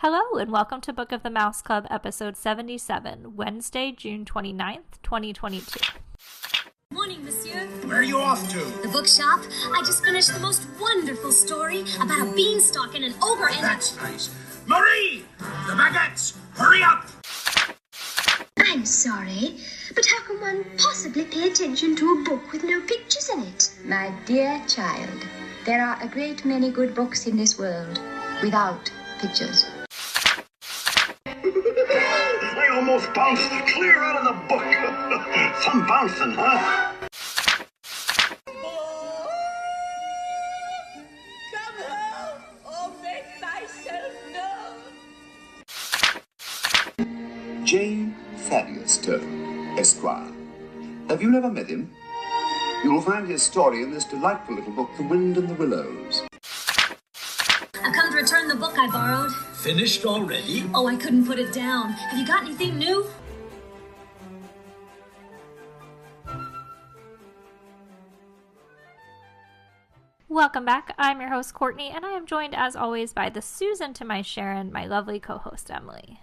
Hello and welcome to Book of the Mouse Club, episode 77, Wednesday, June 29th, 2022. Morning, monsieur. Where are you off to? The bookshop. I just finished the most wonderful story about a beanstalk and an ogre and That's nice. Marie! The baguettes! Hurry up! I'm sorry, but how can one possibly pay attention to a book with no pictures in it? My dear child, there are a great many good books in this world without pictures. I almost bounced clear out of the book. Some bouncing, huh? Come home or make myself known. J. Thaddeus Turtle, Esquire. Have you never met him? You will find his story in this delightful little book, The Wind and the Willows. I've come to return the book I borrowed. Finished already? Oh, I couldn't put it down. Have you got anything new? Welcome back. I'm your host, Courtney, and I am joined, as always, by the Susan to my Sharon, my lovely co-host, Emily.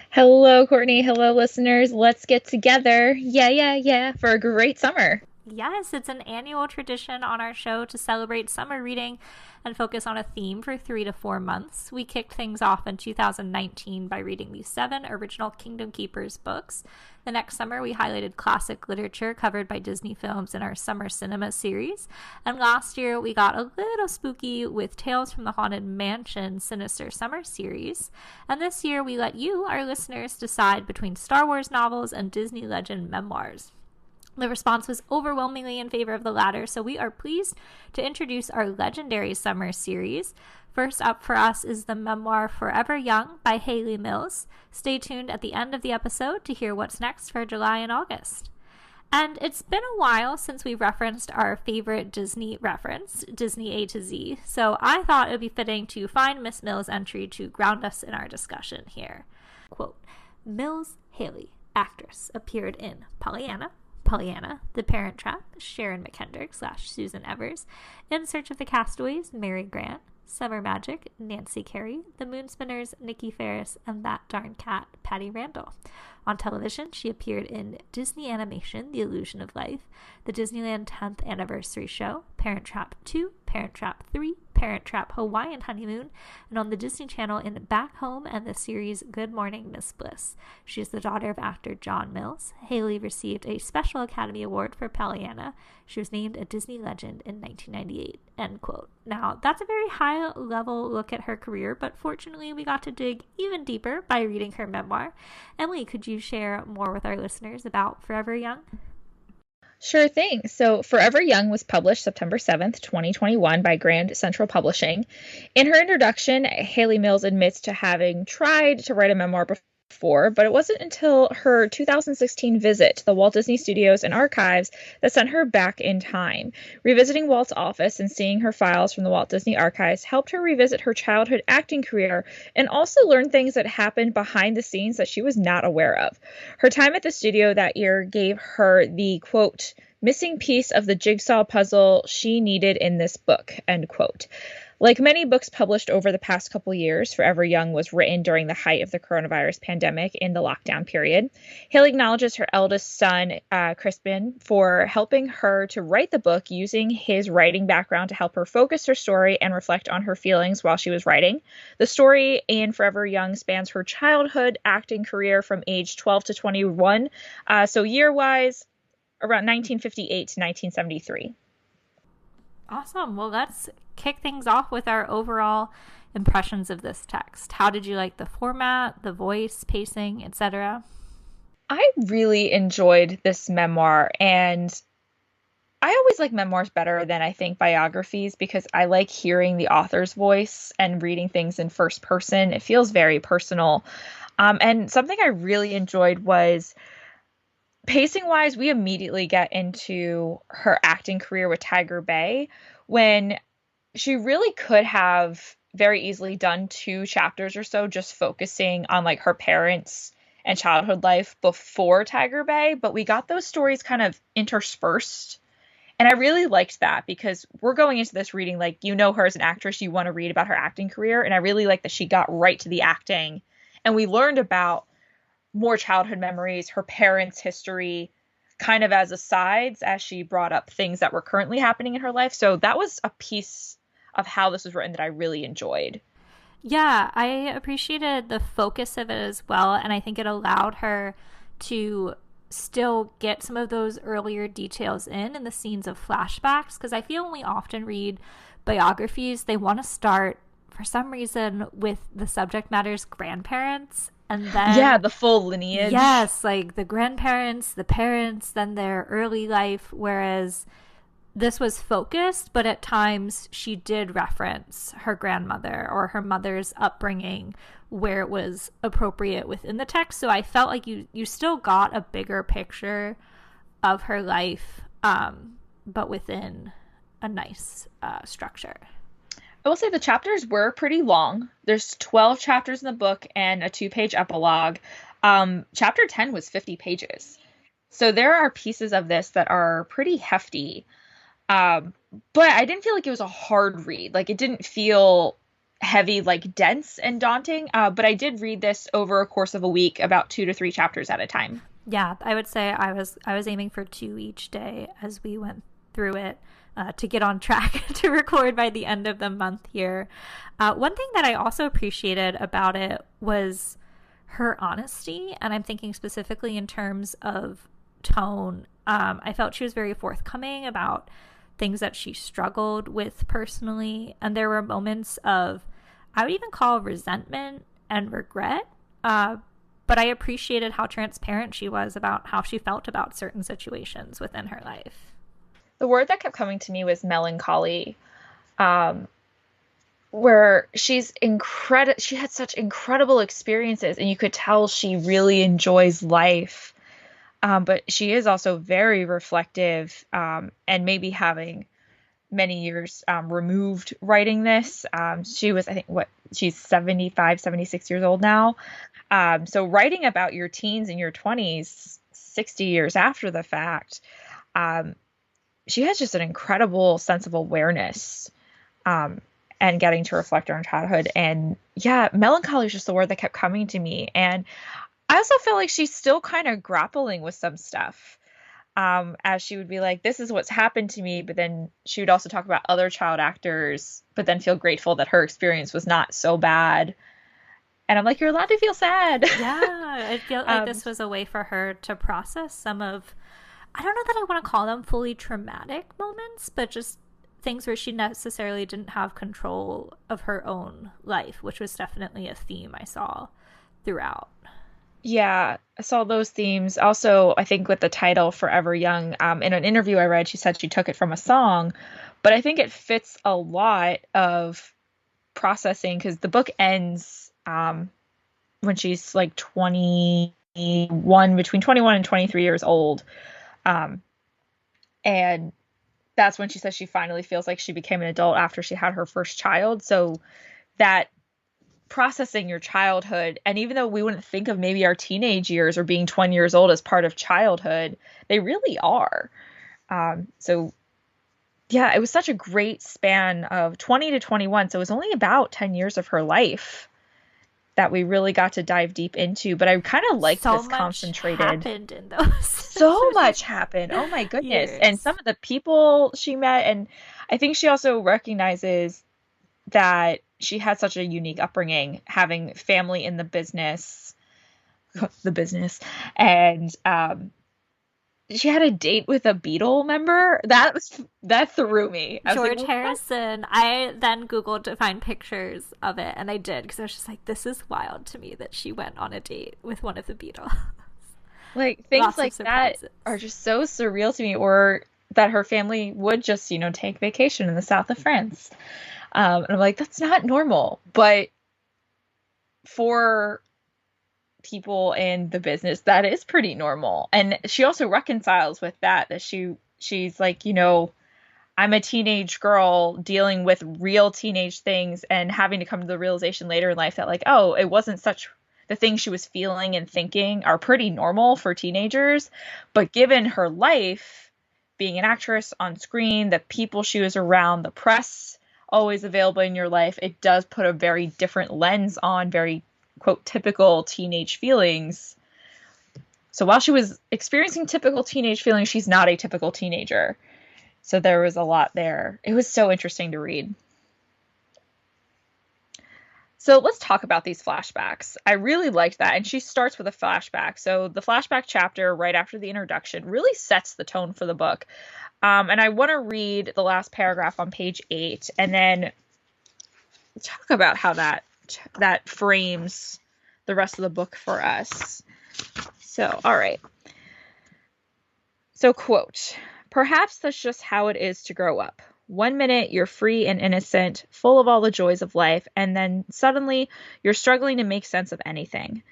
Hello, Courtney. Hello, listeners. Let's get together. Yeah, for a great summer. Yes, it's an annual tradition on our show to celebrate summer reading and focus on a theme for 3 to 4 months. We kicked things off in 2019 by reading the 7 original Kingdom Keepers books. The next summer, we highlighted classic literature covered by Disney films in our summer cinema series. And last year, we got a little spooky with Tales from the Haunted Mansion Sinister Summer series. And this year, we let you, our listeners, decide between Star Wars novels and Disney legend memoirs. The response was overwhelmingly in favor of the latter, so we are pleased to introduce our legendary summer series. First up for us is the memoir Forever Young by Hayley Mills. Stay tuned at the end of the episode to hear what's next for July and August. And it's been a while since we referenced our favorite Disney reference, Disney A to Z, so I thought it would be fitting to find Miss Mills' entry to ground us in our discussion here. Quote, Mills Hayley, actress, appeared in Pollyanna, The Parent Trap, Sharon McKendrick / Susan Evers, In Search of the Castaways, Mary Grant, Summer Magic, Nancy Carey, The Moonspinners, Nikki Ferris, and That Darn Cat, Patty Randall. On television, she appeared in Disney Animation, The Illusion of Life, the Disneyland 10th Anniversary Show, Parent Trap 2, Parent Trap 3, Parent Trap Hawaiian Honeymoon, and on the Disney Channel in Back Home and the series Good Morning, Miss Bliss. She is the daughter of actor John Mills. Hayley received a Special Academy Award for Pollyanna. She was named a Disney legend in 1998, end quote. Now, that's a very high-level look at her career, but fortunately we got to dig even deeper by reading her memoir. Emily, could you share more with our listeners about Forever Young? Sure thing. So Forever Young was published September 7th, 2021 by Grand Central Publishing. In her introduction, Hayley Mills admits to having tried to write a memoir before, but it wasn't until her 2016 visit to the Walt Disney Studios and archives that sent her back in time. Revisiting Walt's office and seeing her files from the Walt Disney Archives helped her revisit her childhood acting career and also learn things that happened behind the scenes that she was not aware of. Her time at the studio that year gave her the, quote, missing piece of the jigsaw puzzle she needed in this book, end quote. Like many books published over the past couple years, Forever Young was written during the height of the coronavirus pandemic in the lockdown period. Hayley acknowledges her eldest son, Crispin, for helping her to write the book, using his writing background to help her focus her story and reflect on her feelings while she was writing. The story in Forever Young spans her childhood acting career from age 12 to 21, so year-wise, around 1958 to 1973. Awesome. Well, let's kick things off with our overall impressions of this text. How did you like the format, the voice, pacing, etc.? I really enjoyed this memoir, and I always like memoirs better than I think biographies because I like hearing the author's voice and reading things in first person. It feels very personal. And something I really enjoyed was pacing wise, we immediately get into her acting career with Tiger Bay when she really could have very easily done 2 chapters or so just focusing on like her parents and childhood life before Tiger Bay, but we got those stories kind of interspersed And I really liked that because we're going into this reading like, you know her as an actress, you want to read about her acting career. And I really like that she got right to the acting. And we learned about more childhood memories, her parents' history, kind of as asides as she brought up things that were currently happening in her life. So that was a piece of how this was written that I really enjoyed. Yeah, I appreciated the focus of it as well. And I think it allowed her to still get some of those earlier details in the scenes of flashbacks, because I feel when we often read biographies, they want to start for some reason with the subject matter's grandparents, and then the full lineage. Yes, like the grandparents, the parents, then their early life, whereas this was focused, but at times she did reference her grandmother or her mother's upbringing where it was appropriate within the text. So I felt like you still got a bigger picture of her life, but within a nice structure. I will say the chapters were pretty long. There's 12 chapters in the book and a 2-page epilogue. Chapter 10 was 50 pages. So there are pieces of this that are pretty hefty. But I didn't feel like it was a hard read. Like, it didn't feel heavy, like dense and daunting. But I did read this over a course of a week, about 2 to 3 chapters at a time. Yeah, I would say I was aiming for 2 each day as we went through it, to get on track to record by the end of the month here. One thing that I also appreciated about it was her honesty, and I'm thinking specifically in terms of tone. I felt she was very forthcoming about things that she struggled with personally, and there were moments of, I would even call, resentment and regret, but I appreciated how transparent she was about how she felt about certain situations within her life. The word that kept coming to me was melancholy, where she had such incredible experiences, and you could tell she really enjoys life. But she is also very reflective, and maybe having many years removed writing this. She was, I think, she's 75, 76 years old now. So writing about your teens and your 20s, 60 years after the fact, she has just an incredible sense of awareness, and getting to reflect on childhood. And yeah, melancholy is just the word that kept coming to me. And I also feel like she's still kind of grappling with some stuff, as she would be like, this is what's happened to me. But then she would also talk about other child actors, but then feel grateful that her experience was not so bad. And I'm like, you're allowed to feel sad. Yeah, I feel like this was a way for her to process some of, I don't know that I want to call them fully traumatic moments, but just things where she necessarily didn't have control of her own life, which was definitely a theme I saw throughout. Yeah, I saw those themes. Also, I think with the title Forever Young, in an interview I read, she said she took it from a song, but I think it fits a lot of processing, because the book ends when she's like 21, between 21 and 23 years old. And that's when she says she finally feels like she became an adult after she had her first child. So that processing your childhood, and even though we wouldn't think of maybe our teenage years or being 20 years old as part of childhood, they really are. So yeah, it was such a great span of 20 to 21. So it was only about 10 years of her life that we really got to dive deep into. But I kind of liked this concentrated. Happened in those. So much happened. Oh my goodness. Yes. And some of the people she met, and I think she also recognizes that she had such a unique upbringing, having family in the business, and she had a date with a Beatle member. That threw me. George Harrison. I then Googled to find pictures of it, and I did, because I was just like, this is wild to me that she went on a date with one of the Beatles. Like, things like that are just so surreal to me, or that her family would just, take vacation in the south of France. And I'm like, that's not normal. But for people in the business, that is pretty normal. And she also reconciles with that she's like, I'm a teenage girl dealing with real teenage things, and having to come to the realization later in life that, like, oh, it wasn't such, the things she was feeling and thinking are pretty normal for teenagers, but given her life, being an actress on screen, the people she was around, the press always available in your life, it does put a very different lens on very, quote, typical teenage feelings. So while she was experiencing typical teenage feelings, she's not a typical teenager. So there was a lot there. It was so interesting to read. So let's talk about these flashbacks. I really liked that. And she starts with a flashback. So the flashback chapter right after the introduction really sets the tone for the book. And I want to read the last paragraph on page 8 and then talk about how that frames the rest of the book for us. So, all right. So, quote, "Perhaps that's just how it is to grow up. 1 minute you're free and innocent, full of all the joys of life, and then suddenly you're struggling to make sense of anything.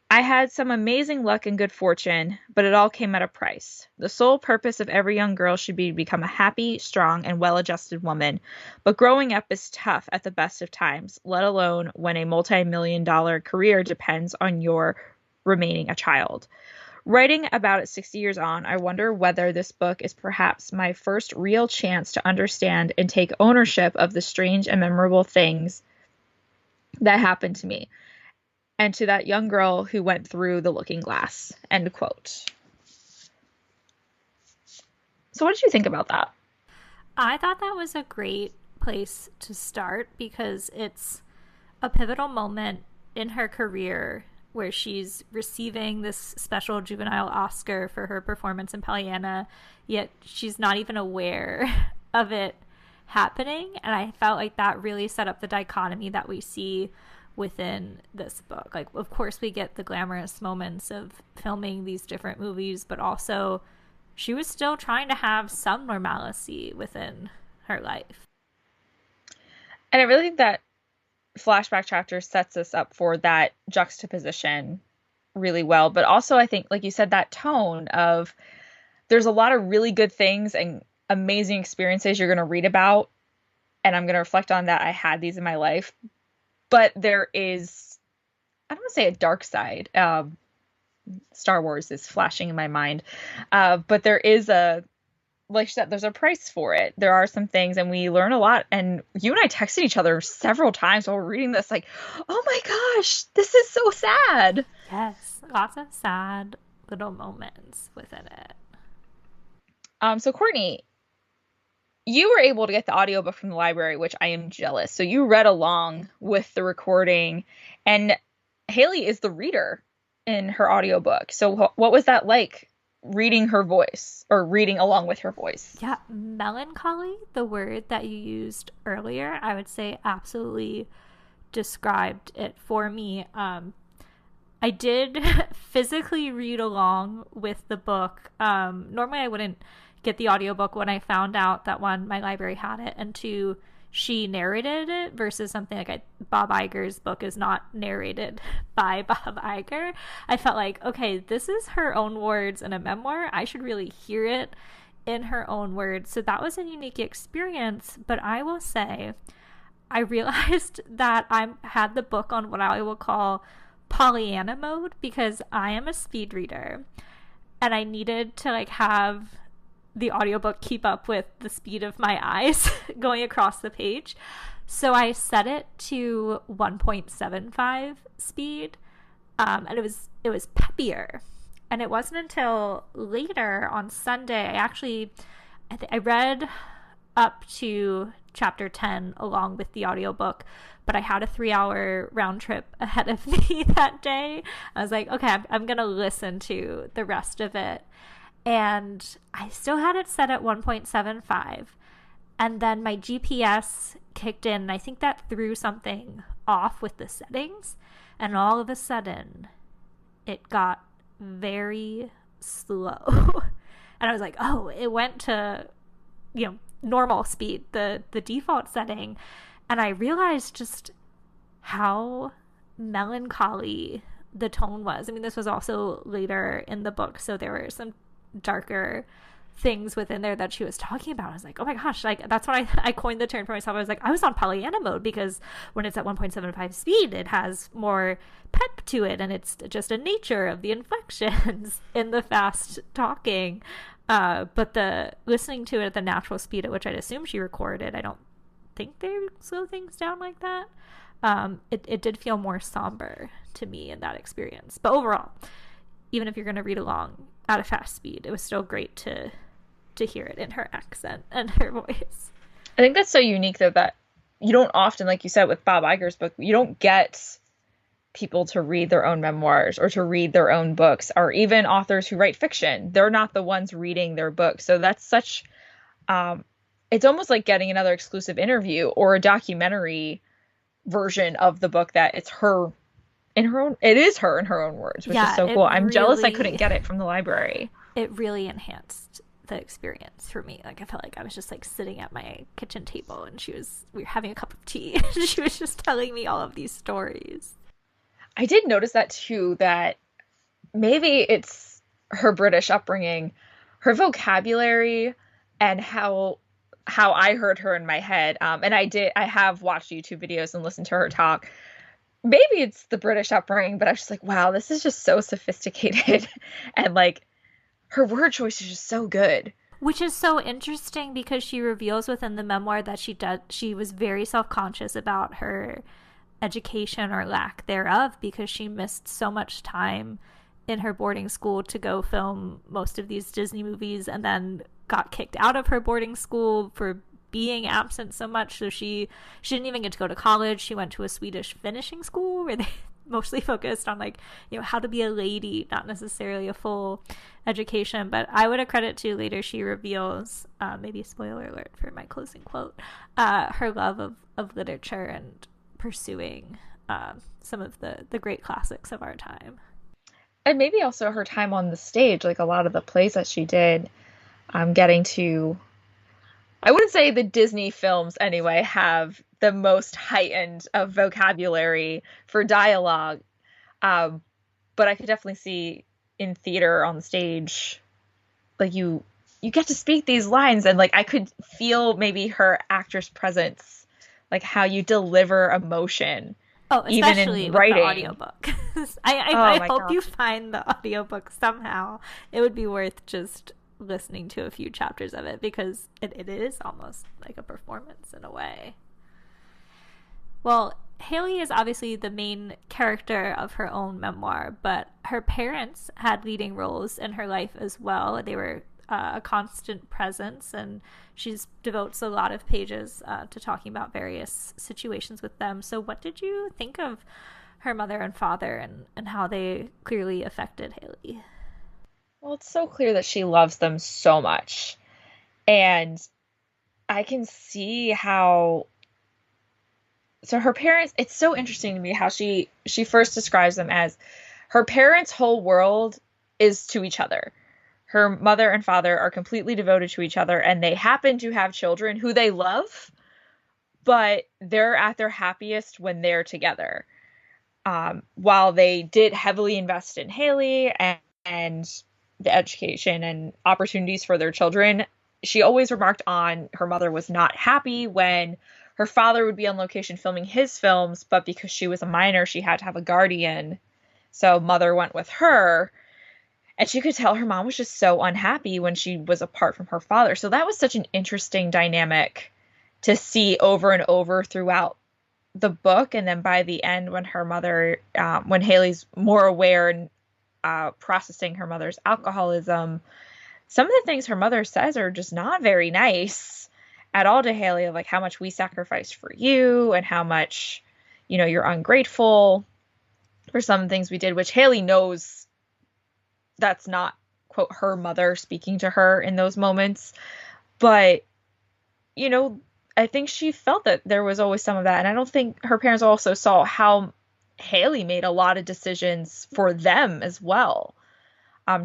I had some amazing luck and good fortune, but it all came at a price. The sole purpose of every young girl should be to become a happy, strong, and well-adjusted woman. But growing up is tough at the best of times, let alone when a multi-million-dollar career depends on your remaining a child. Writing about it 60 years on, I wonder whether this book is perhaps my first real chance to understand and take ownership of the strange and memorable things that happened to me and to that young girl who went through the looking glass." End quote. So what did you think about that? I thought that was a great place to start because it's a pivotal moment in her career where she's receiving this special juvenile Oscar for her performance in Pollyanna, yet she's not even aware of it happening. And I felt like that really set up the dichotomy that we see within this book. Like, of course, we get the glamorous moments of filming these different movies, but also she was still trying to have some normalcy within her life. And I really think that flashback chapter sets us up for that juxtaposition really well. But also, I think, like you said, that tone of there's a lot of really good things and amazing experiences you're going to read about. And I'm going to reflect on that. I had these in my life. But there is, I don't want to say a dark side. Star Wars is flashing in my mind. But there is like you said, there's a price for it. There are some things, and we learn a lot. And you and I texted each other several times while we're reading this, like, oh my gosh, this is so sad. Yes, lots of sad little moments within it. So Courtney, you were able to get the audiobook from the library, which I am jealous. So you read along with the recording, and Hayley is the reader in her audiobook. So what was that like? Reading her voice or reading along with her voice? Yeah, melancholy, the word that you used earlier, I would say absolutely described it for me. I did physically read along with the book. Normally I wouldn't get the audiobook when I found out that one, my library had it, and two, she narrated it versus something like Bob Iger's book is not narrated by Bob Iger. I felt like, okay, this is her own words in a memoir. I should really hear it in her own words. So that was a unique experience. But I will say, I realized that I had the book on what I will call Pollyanna mode because I am a speed reader and I needed to like have the audiobook keep up with the speed of my eyes going across the page. So I set it to 1.75 speed, and it was peppier. And it wasn't until later on Sunday, I read up to chapter 10 along with the audiobook, but I had a 3-hour round trip ahead of me that day. I was like, okay, I'm going to listen to the rest of it. And I still had it set at 1.75. And then my GPS kicked in, and I think that threw something off with the settings. And all of a sudden, it got very slow. And I was like, oh, it went to, normal speed, the default setting. And I realized just how melancholy the tone was. I mean, this was also later in the book, so there were some darker things within there that she was talking about. I was like, oh my gosh, like that's when I coined the term for myself. I was like, I was on Pollyanna mode because when it's at 1.75 speed, it has more pep to it, and it's just a nature of the inflections in the fast talking. But the listening to it at the natural speed at which I'd assume she recorded, I don't think they slow things down like that. It did feel more somber to me in that experience. But overall, even if you're going to read along at a fast speed, it was still great to hear it in her accent and her voice. I think that's so unique, though, that you don't often, like you said with Bob Iger's book, you don't get people to read their own memoirs or to read their own books, or even authors who write fiction. They're not the ones reading their books. So that's such, it's almost like getting another exclusive interview or a documentary version of the book that it's her in her own, it is her in her own words, which is so cool. I'm jealous I couldn't get it from the library. It really enhanced the experience for me. Like, I felt like I was just like sitting at my kitchen table and we were having a cup of tea and she was just telling me all of these stories. I did notice that too, that maybe it's her British upbringing, her vocabulary, and how I heard her in my head. And I have watched YouTube videos and listened to her talk. Maybe it's the British upbringing, but I was just like, wow, this is just so sophisticated. And like, her word choice is just so good. Which is so interesting because she reveals within the memoir that she was very self-conscious about her education or lack thereof because she missed so much time in her boarding school to go film most of these Disney movies, and then got kicked out of her boarding school for being absent so much. So she didn't even get to go to college. She went to a Swedish finishing school where they mostly focused on, like, you know, how to be a lady, not necessarily a full education. But I would accredit to later she reveals, maybe spoiler alert for my closing quote, her love of literature and pursuing some of the great classics of our time. And maybe also her time on the stage, like a lot of the plays that she did, getting to, I wouldn't say the Disney films anyway have the most heightened of vocabulary for dialogue, but I could definitely see in theater on the stage, like you get to speak these lines, and like I could feel maybe her actress presence, like how you deliver emotion. Oh, especially even in with writing. The audiobook. I hope you find the audiobook somehow. It would be worth just listening to a few chapters of it because it is almost like a performance in a way. Well, Hayley is obviously the main character of her own memoir, but her parents had leading roles in her life as well. They were a constant presence, and she devotes a lot of pages to talking about various situations with them. So what did you think of her mother and father and how they clearly affected Hayley? Well, it's so clear that she loves them so much. And I can see how... So her parents, it's so interesting to me how she first describes them as her parents' whole world is to each other. Her mother and father are completely devoted to each other, and they happen to have children who they love, but they're at their happiest when they're together. While they did heavily invest in Hayley and the education and opportunities for their children, she always remarked on her mother was not happy when her father would be on location filming his films, but because she was a minor, she had to have a guardian. So mother went with her. And she could tell her mom was just so unhappy when she was apart from her father. So that was such an interesting dynamic to see over and over throughout the book. And then by the end, when her mother, when Hayley's more aware and processing her mother's alcoholism, some of the things her mother says are just not very nice at all to Hayley, of like how much we sacrificed for you and how much, you know, you're ungrateful for some things we did, which Hayley knows that's not, quote, her mother speaking to her in those moments. But, you know, I think she felt that there was always some of that. And I don't think her parents also saw how Hayley made a lot of decisions for them as well.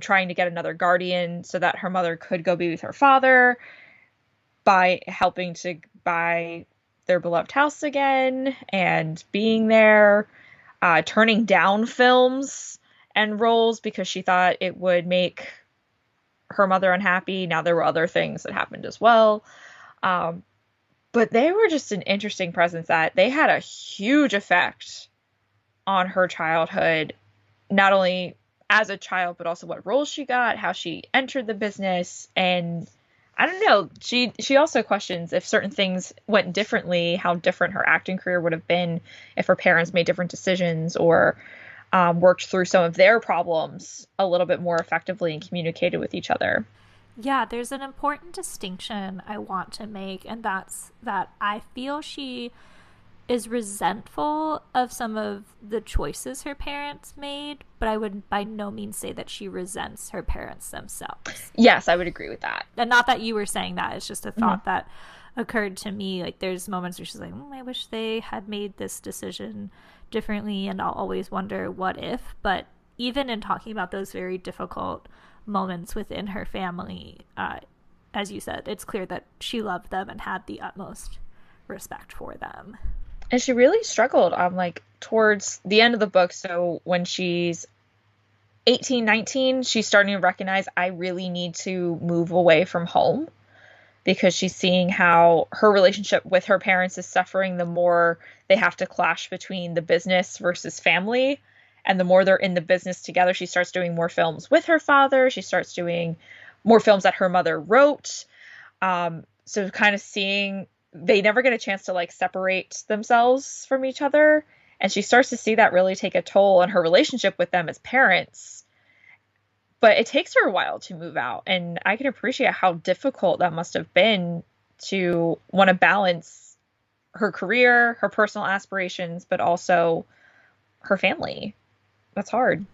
Trying to get another guardian so that her mother could go be with her father, by helping to buy their beloved house again and being there, turning down films and roles because she thought it would make her mother unhappy. Now, there were other things that happened as well. But they were just an interesting presence that they had a huge effect on her childhood, not only as a child, but also what roles she got, how she entered the business. And I don't know, she also questions if certain things went differently, how different her acting career would have been if her parents made different decisions or worked through some of their problems a little bit more effectively and communicated with each other. Yeah, there's an important distinction I want to make, and that's that I feel she is resentful of some of the choices her parents made, but I would by no means say that she resents her parents themselves. Yes, I would agree with that. And not that you were saying that, it's just a thought that occurred to me. Like, there's moments where she's like, I wish they had made this decision differently, and I'll always wonder what if. But even in talking about those very difficult moments within her family, as you said, it's clear that she loved them and had the utmost respect for them. And she really struggled like towards the end of the book. So when she's 18, 19, she's starting to recognize, I really need to move away from home, because she's seeing how her relationship with her parents is suffering the more they have to clash between the business versus family. And the more they're in the business together, she starts doing more films with her father. She starts doing more films that her mother wrote. So kind of seeing they never get a chance to like separate themselves from each other. And she starts to see that really take a toll on her relationship with them as parents. But it takes her a while to move out. And I can appreciate how difficult that must have been to want to balance her career, her personal aspirations, but also her family. That's hard.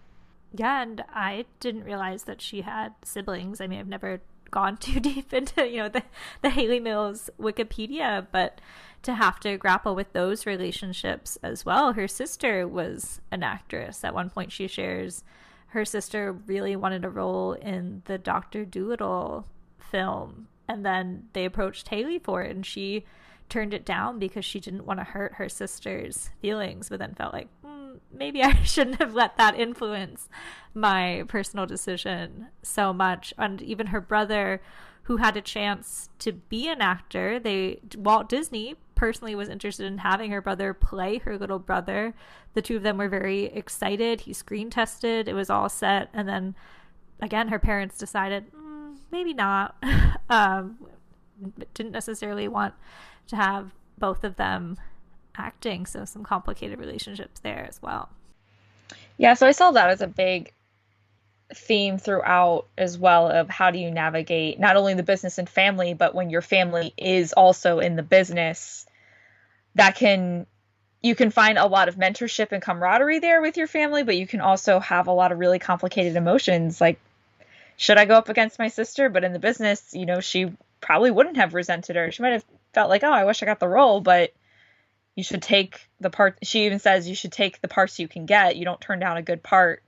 Yeah, and I didn't realize that she had siblings. I mean, I've never gone too deep into, the Hayley Mills Wikipedia, but to have to grapple with those relationships as well. Her sister was an actress. At one point she shares her sister really wanted a role in the Dr. Dolittle film, and then they approached Hayley for it, and she turned it down because she didn't want to hurt her sister's feelings, but then felt like, maybe I shouldn't have let that influence my personal decision so much. And even her brother, who had a chance to be an actor, Walt Disney personally was interested in having her brother play her little brother. The two of them were very excited. He screen tested. It was all set. And then, again, her parents decided, maybe not. Didn't necessarily want to have both of them acting, so some complicated relationships there as well. Yeah, so I saw that as a big theme throughout as well, of how do you navigate not only the business and family, but when your family is also in the business, you can find a lot of mentorship and camaraderie there with your family, but you can also have a lot of really complicated emotions, like, should I go up against my sister? But in the business, she probably wouldn't have resented her. She might have felt like, I wish I got the role, but you should take the part. She even says you should take the parts you can get. You don't turn down a good part.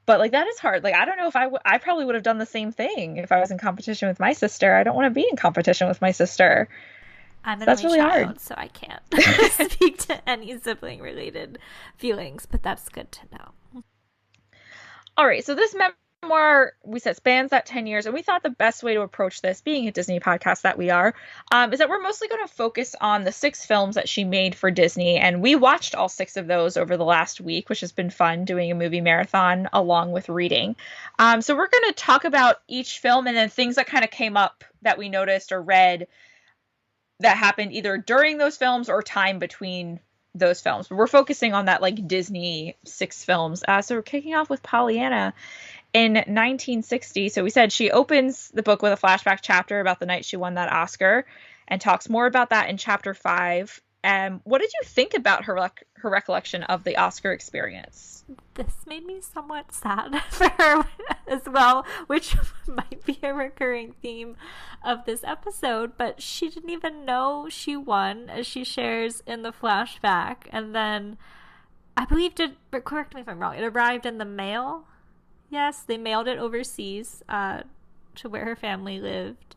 But like, that is hard. Like, I don't know if I probably would have done the same thing if I was in competition with my sister. I don't want to be in competition with my sister. I'm an that's only really child, hard. so I can't speak to any sibling related feelings, but that's good to know. All right. So this memoir, we said, spans that 10 years. And we thought the best way to approach this, being a Disney podcast that we are, is that we're mostly going to focus on the 6 films that she made for Disney. And we watched all 6 of those over the last week, which has been fun, doing a movie marathon along with reading. So we're going to talk about each film and then things that kind of came up that we noticed or read that happened either during those films or time between those films. But we're focusing on that like Disney 6 films. So we're kicking off with Pollyanna in 1960. So we said she opens the book with a flashback chapter about the night she won that Oscar and talks more about that in chapter 5. What did you think about her recollection of the Oscar experience? This made me somewhat sad for her as well, which might be a recurring theme of this episode, but she didn't even know she won, as she shares in the flashback. And then I believe, correct me if I'm wrong, it arrived in the mail. Yes, they mailed it overseas to where her family lived.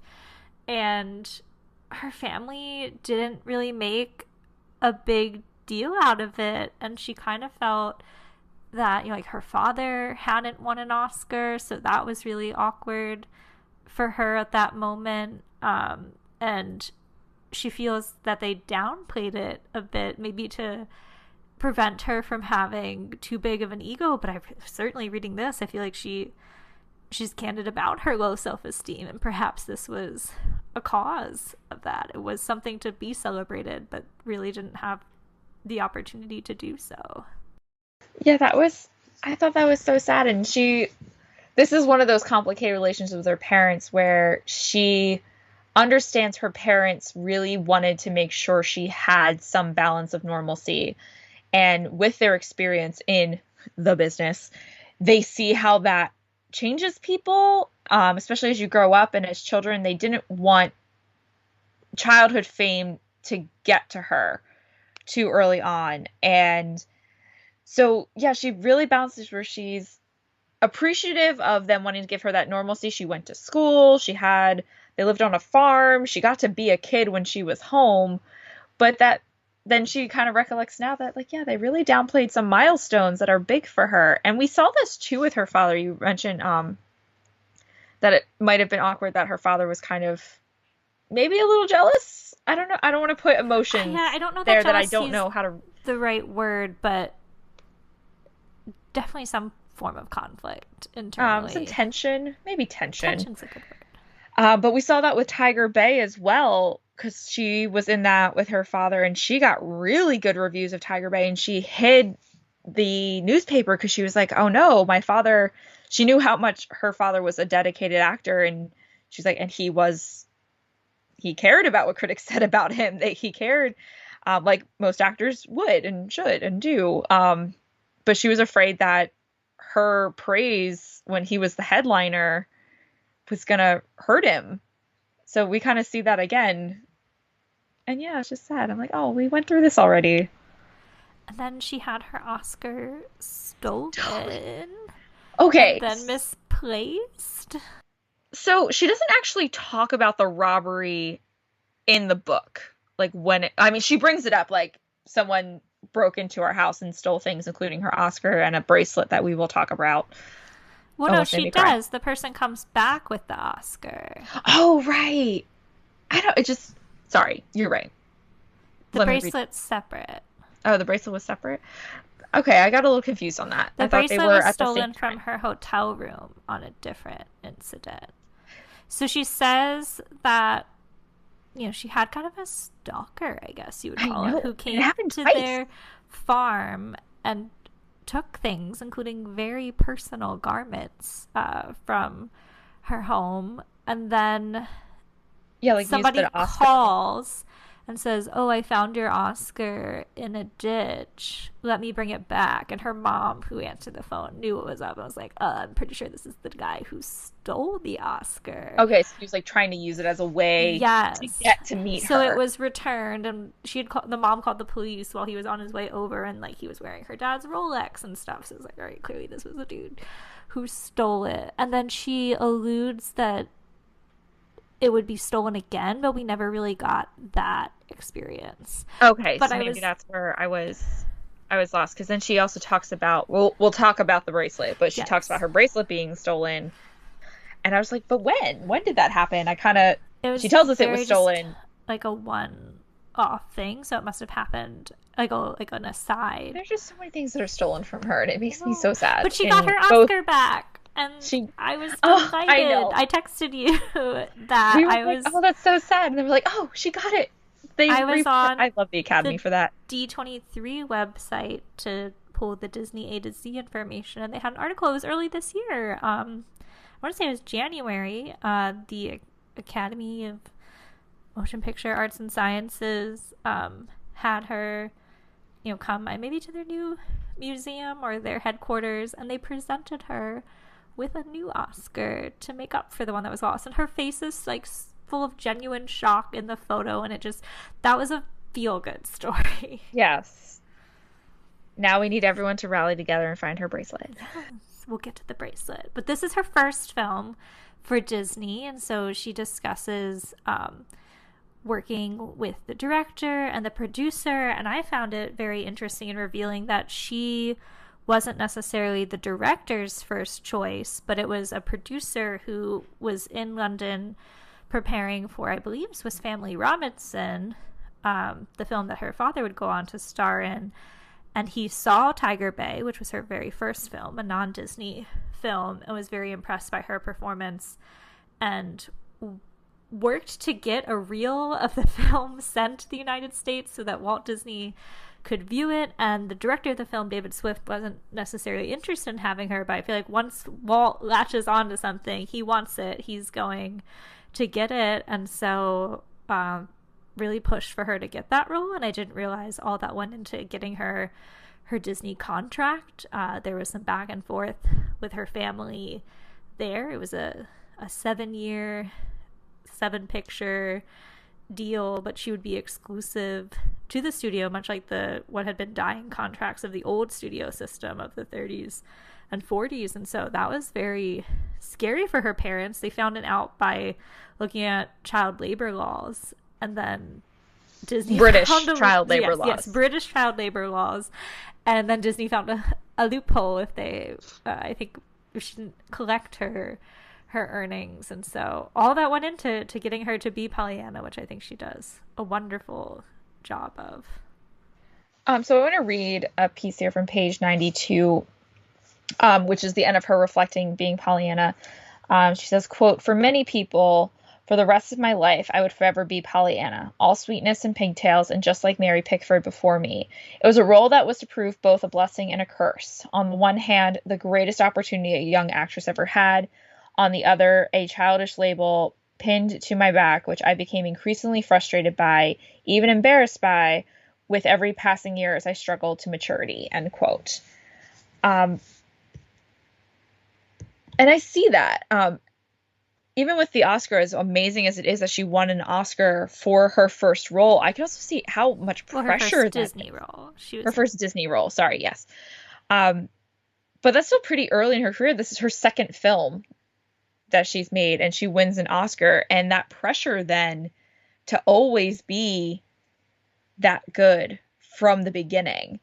And her family didn't really make a big deal out of it. And she kind of felt that, like, her father hadn't won an Oscar, so that was really awkward for her at that moment. And she feels that they downplayed it a bit, maybe to prevent her from having too big of an ego, but certainly reading this, I feel like she's candid about her low self-esteem, and perhaps this was a cause of that. It was something to be celebrated, but really didn't have the opportunity to do so. Yeah, I thought that was so sad. And this is one of those complicated relationships with her parents where she understands her parents really wanted to make sure she had some balance of normalcy. And with their experience in the business, they see how that changes people, especially as you grow up. And as children, they didn't want childhood fame to get to her too early on. And so, yeah, she really bounces where she's appreciative of them wanting to give her that normalcy. She went to school. They lived on a farm. She got to be a kid when she was home. But then she kind of recollects now that, like, yeah, they really downplayed some milestones that are big for her. And we saw this too with her father. You mentioned that it might have been awkward that her father was kind of maybe a little jealous. I don't know. I don't want to put emotions I don't know there that I don't know how to... the right word, but definitely some form of conflict internally. Some tension. Maybe tension. Tension's a good word. But we saw that with Tiger Bay as well, because she was in that with her father, and she got really good reviews of Tiger Bay, and she hid the newspaper because she was like, oh no, my father... She knew how much her father was a dedicated actor, and she's like, and he cared about what critics said about him. He cared, like most actors would and should and do. But she was afraid that her praise when he was the headliner was going to hurt him. So we kind of see that again. And yeah, it's just sad. I'm like, oh, we went through this already. And then she had her Oscar stolen. Okay. And then misplaced. So she doesn't actually talk about the robbery in the book. Like she brings it up, like someone broke into our house and stole things, including her Oscar and a bracelet that we will talk about. Well, no, she does. The person comes back with the Oscar. Oh, right. Sorry, you're right. The bracelet's separate. Oh, the bracelet was separate? Okay, I got a little confused on that. The bracelet was stolen from her hotel room on a different incident. So she says that, she had kind of a stalker, I guess you would call it, who came to their farm and took things, including very personal garments, from her home. And then somebody calls and says, oh, I found your Oscar in a ditch. Let me bring it back. And her mom, who answered the phone, knew what was up. I was like, I'm pretty sure this is the guy who stole the Oscar. Okay, so he was like trying to use it as a way to get to meet her. So it was returned, and the mom called the police while he was on his way over, and like he was wearing her dad's Rolex and stuff. So it was like, all right, clearly this was the dude who stole it. And then she alludes that it would be stolen again, but we never really got that experience. Okay, but so maybe that's where I was lost, because then she also talks about, we'll talk about the bracelet, but she talks about her bracelet being stolen, and I was like, but when did that happen? She tells us it was stolen, like a one-off thing, so it must have happened like an aside. There's just so many things that are stolen from her, and it makes me so sad. But she got her Oscar back. And I was delighted. I texted you that I was like, oh, that's so sad. And they were like, oh, she got it. I love the Academy for that. D23 website to pull the Disney A to Z information, and they had an article. It was early this year. I want to say it was January. The Academy of Motion Picture Arts and Sciences had her, come maybe to their new museum or their headquarters, and they presented her with a new Oscar to make up for the one that was lost. And her face is like full of genuine shock in the photo, and that was a feel-good story. Yes. Now we need everyone to rally together and find her bracelet. Yes, we'll get to the bracelet. But this is her first film for Disney, and so she discusses working with the director and the producer, and I found it very interesting and revealing that she wasn't necessarily the director's first choice, but it was a producer who was in London preparing for, I believe, Swiss Family Robinson, the film that her father would go on to star in. And he saw Tiger Bay, which was her very first film, a non-Disney film, and was very impressed by her performance and worked to get a reel of the film sent to the United States so that Walt Disney could view it. And the director of the film, David Swift, wasn't necessarily interested in having her, but I feel like once Walt latches onto something, he wants it, he's going to get it. And so really pushed for her to get that role, and I didn't realize all that went into getting her Disney contract. There was some back and forth with her family there. It was a 7-year, 7-picture deal, but she would be exclusive to the studio, much like what had been dying contracts of the old studio system of the 30s and 40s. And so that was very scary for her parents. They found it out by looking at child labor laws, and then Disney British found child labor laws. Yes, British child labor laws. And then Disney found a loophole if they, I think, shouldn't collect her earnings. And so all that went into getting her to be Pollyanna, which I think she does a wonderful job of. So I want to read a piece here from page 92, which is the end of her reflecting being Pollyanna. She says, quote, "For many people, for the rest of my life, I would forever be Pollyanna, all sweetness and pigtails, and just like Mary Pickford before me. It was a role that was to prove both a blessing and a curse. On the one hand, the greatest opportunity a young actress ever had. On the other, a childish label pinned to my back, which I became increasingly frustrated by, even embarrassed by, with every passing year as I struggled to maturity," end quote. And I see that. Even with the Oscar, as amazing as it is that she won an Oscar for her first role, I can also see how much pressure her first Disney role. Her first Disney role, sorry, yes. But that's still pretty early in her career. This is her second film that she's made, and she wins an Oscar. And that pressure then to always be that good from the beginning,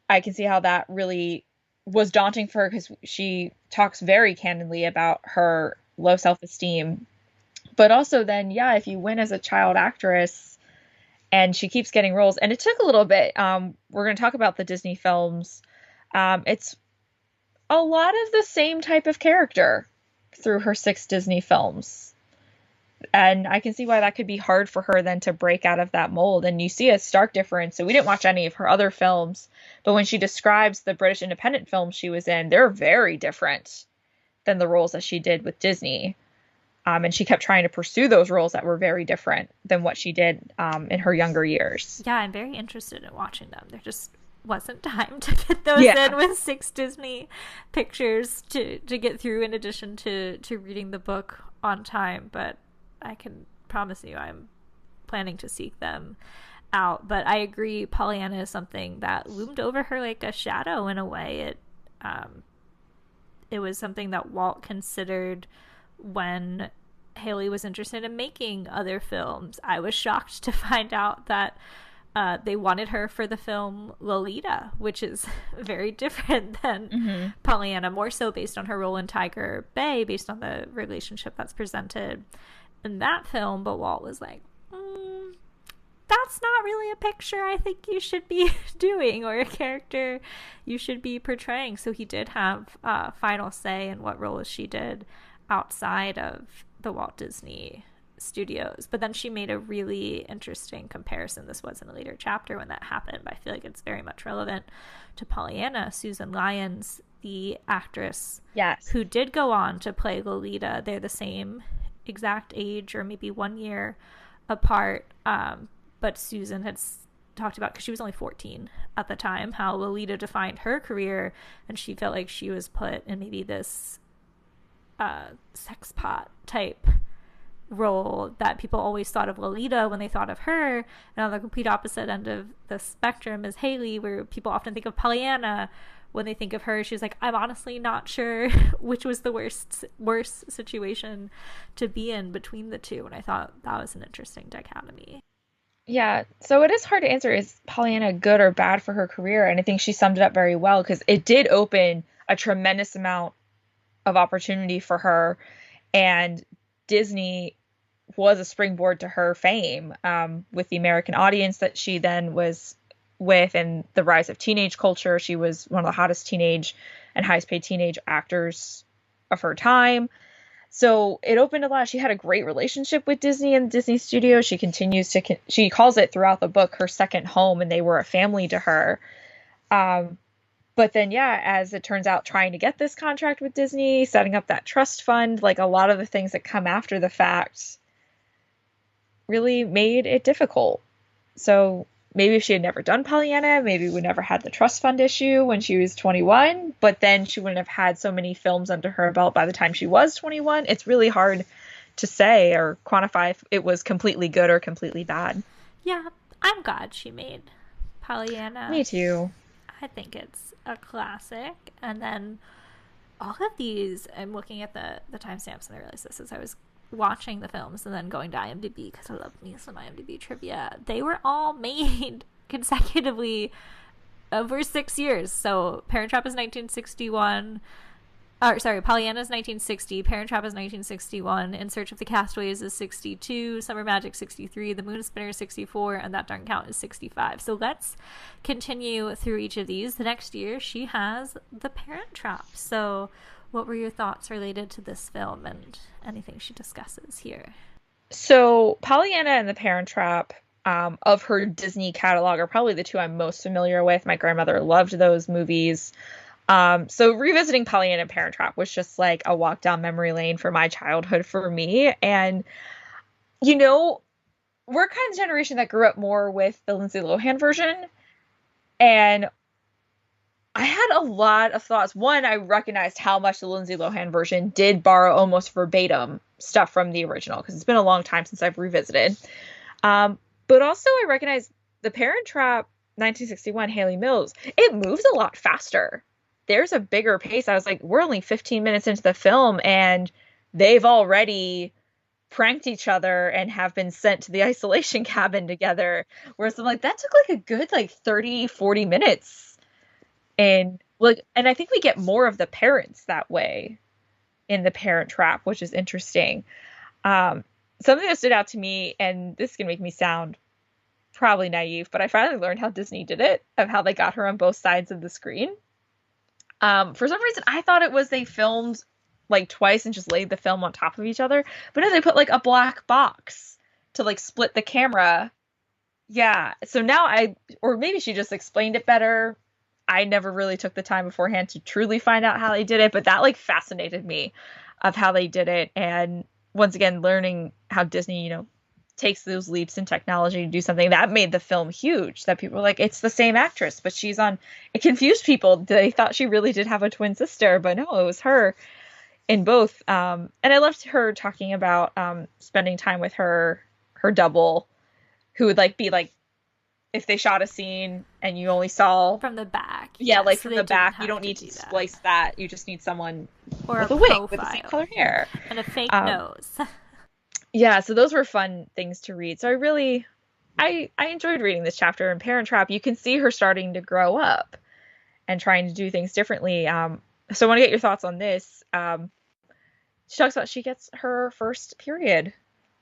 I can see how that really was daunting for her, because she talks very candidly about her low self-esteem. But also then, yeah, if you win as a child actress and she keeps getting roles, and it took a little bit, we're going to talk about the Disney films. It's a lot of the same type of character through her 6 Disney films. And I can see why that could be hard for her then to break out of that mold. And you see a stark difference. So we didn't watch any of her other films, but when she describes the British independent films she was in, they're very different than the roles that she did with Disney. And she kept trying to pursue those roles that were very different than what she did in her younger years. Yeah, I'm very interested in watching them. There just wasn't time to fit those in with 6 Disney pictures to get through, in addition to reading the book on time. But I can promise you I'm planning to seek them out. But I agree, Pollyanna is something that loomed over her like a shadow in a way. It was something that Walt considered when Hayley was interested in making other films. I was shocked to find out that they wanted her for the film Lolita, which is very different than Pollyanna, more so based on her role in Tiger Bay, based on the relationship that's presented in that film. But Walt was like, that's not really a picture I think you should be doing, or a character you should be portraying. So he did have final say in what roles she did outside of the Walt Disney Studios. But then she made a really interesting comparison. This was in a later chapter when that happened, but I feel like it's very much relevant to Pollyanna. Susan Lyons, the actress who did go on to play Lolita, they're the same exact age, or maybe 1 year apart. But Susan had talked about, because she was only 14 at the time, how Lolita defined her career, and she felt like she was put in maybe this sex pot type role that people always thought of Lolita when they thought of her. And on the complete opposite end of the spectrum is Hayley, where people often think of Pollyanna when they think of her. She's like, I'm honestly not sure which was the worst situation to be in between the two. And I thought that was an interesting dichotomy. Yeah, so it is hard to answer, is Pollyanna good or bad for her career? And I think she summed it up very well, because it did open a tremendous amount of opportunity for her, and Disney was a springboard to her fame with the American audience that she then was with and the rise of teenage culture. She was one of the hottest teenage and highest paid teenage actors of her time. So it opened a lot. She had a great relationship with Disney and Disney Studios. She continues to, she calls it throughout the book her second home, and they were a family to her. But then, yeah, as it turns out, trying to get this contract with Disney, setting up that trust fund, like a lot of the things that come after the fact really made it difficult. So maybe if she had never done Pollyanna, maybe we never had the trust fund issue when she was 21, but then she wouldn't have had so many films under her belt by the time she was 21. It's really hard to say or quantify if it was completely good or completely bad. Yeah, I'm glad she made Pollyanna. Me too. I think it's a classic. And then all of these, I'm looking at the timestamps, and I realized this as I was watching the films and then going to IMDb because I love me some IMDb trivia. They were all made consecutively over 6 years. So Parent Trap is 1961. Pollyanna is 1960. Parent Trap is 1961. In Search of the Castaways is 62. Summer Magic 63. The Moon Spinner is 64. And That Darn Count is 65. So let's continue through each of these. The next year, she has The Parent Trap. So what were your thoughts related to this film and anything she discusses here? So Pollyanna and The Parent Trap of her Disney catalog are probably the two I'm most familiar with. My grandmother loved those movies. So revisiting Pollyanna and Parent Trap was just like a walk down memory lane for my childhood for me. And, you know, we're kind of the generation that grew up more with the Lindsay Lohan version. And I had a lot of thoughts. One, I recognized how much the Lindsay Lohan version did borrow almost verbatim stuff from the original, because it's been a long time since I've revisited. But also I recognized The Parent Trap 1961, Hayley Mills, it moves a lot faster. There's a bigger pace. I was like, we're only 15 minutes into the film and they've already pranked each other and have been sent to the isolation cabin together. Whereas I'm like, that took like a good 30, 40 minutes. And I think we get more of the parents that way in The Parent Trap, which is interesting. Something that stood out to me, and this is going to make me sound probably naive, but I finally learned how Disney did it, of how they got her on both sides of the screen. For some reason, I thought it was they filmed twice and just laid the film on top of each other. But no, they put a black box to split the camera. Yeah. So now or maybe she just explained it better. I never really took the time beforehand to truly find out how they did it, but that fascinated me of how they did it. And once again, learning how Disney, takes those leaps in technology to do something that made the film huge, that people were like, it's the same actress, but she's on. It confused people. They thought she really did have a twin sister, but no, it was her in both. And I loved her talking about spending time with her double, who would be if they shot a scene and you only saw from the back. Yeah, yes, from the back. You don't need to splice that. You just need someone or with a wig profile with the same color hair and a fake nose. Yeah, so those were fun things to read. So I enjoyed reading this chapter in Parent Trap. You can see her starting to grow up and trying to do things differently. So I want to get your thoughts on this. She talks about she gets her first period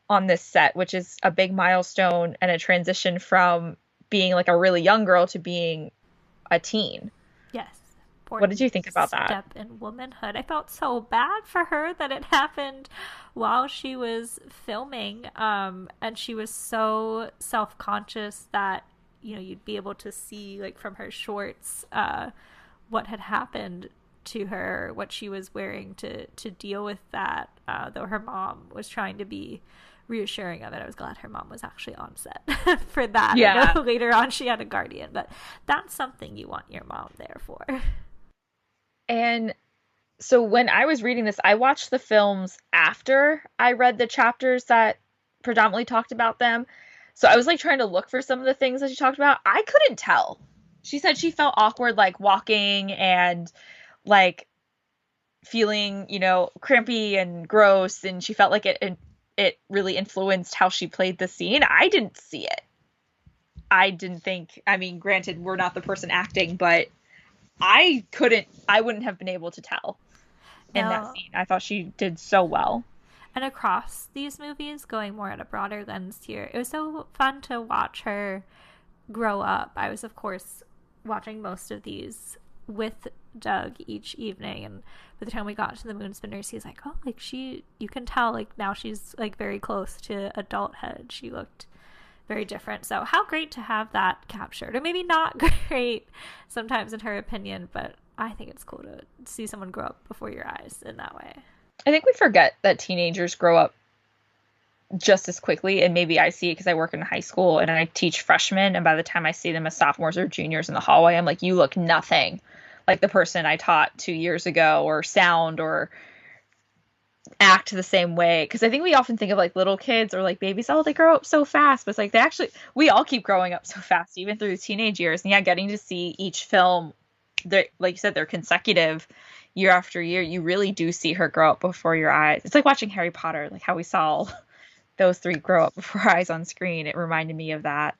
on this set, which is a big milestone and a transition from being a really young girl to being a teen. Yes. What did you think about that? Step in womanhood. I felt so bad for her that it happened while she was filming, and she was so self-conscious that you'd be able to see from her shorts what had happened to her, what she was wearing to deal with that. Though her mom was trying to be reassuring of it, I was glad her mom was actually on set for that. Yeah. I know later on she had a guardian, but that's something you want your mom there for. And so when I was reading this, I watched the films after I read the chapters that predominantly talked about them. So I was trying to look for some of the things that she talked about. I couldn't tell. She said she felt awkward, walking and feeling, crampy and gross. And she felt like it really influenced how she played the scene. I didn't see it. I didn't think, granted, we're not the person acting, but I wouldn't have been able to tell in that scene. I thought she did so well. And across these movies, going more at a broader lens here, it was so fun to watch her grow up, I was, of course, watching most of these with Doug each evening, and by the time we got to the Moonspinners, he's like, oh, like you can tell, like now she's like very close to adulthood. She looked very different. So how great to have that captured, or maybe not great sometimes in her opinion, but I think it's cool to see someone grow up before your eyes in that way. I think we forget that teenagers grow up just as quickly, and maybe I see it because I work in high school and I teach freshmen, and by the time I see them as sophomores or juniors in the hallway, I'm like, you look nothing like the person I taught 2 years ago, or sound or act the same way. Because I think we often think of like little kids or like babies, oh, they grow up so fast, but it's like we all keep growing up so fast even through teenage years. And yeah, getting to see each film, like you said, they're consecutive year after year, you really do see her grow up before your eyes. It's like watching Harry Potter, like how we saw those three grow up before our eyes on screen. It reminded me of that.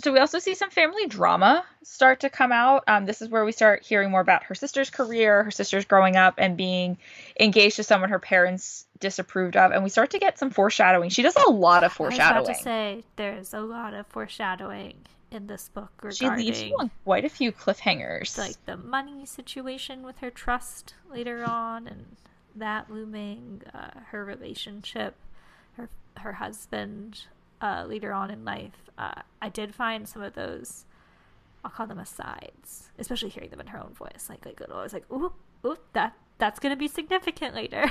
So we also see some family drama start to come out. This is where we start hearing more about her sister's career, her sister's growing up and being engaged to someone her parents disapproved of. And we start to get some foreshadowing. She does a lot of foreshadowing. I was about to say, there's a lot of foreshadowing in this book regarding... She leaves you on quite a few cliffhangers. Like the money situation with her trust later on, and that looming, her relationship, her husband later on in life. I did find some of those, I'll call them asides, especially hearing them in her own voice. Like I was like, ooh, that's going to be significant later.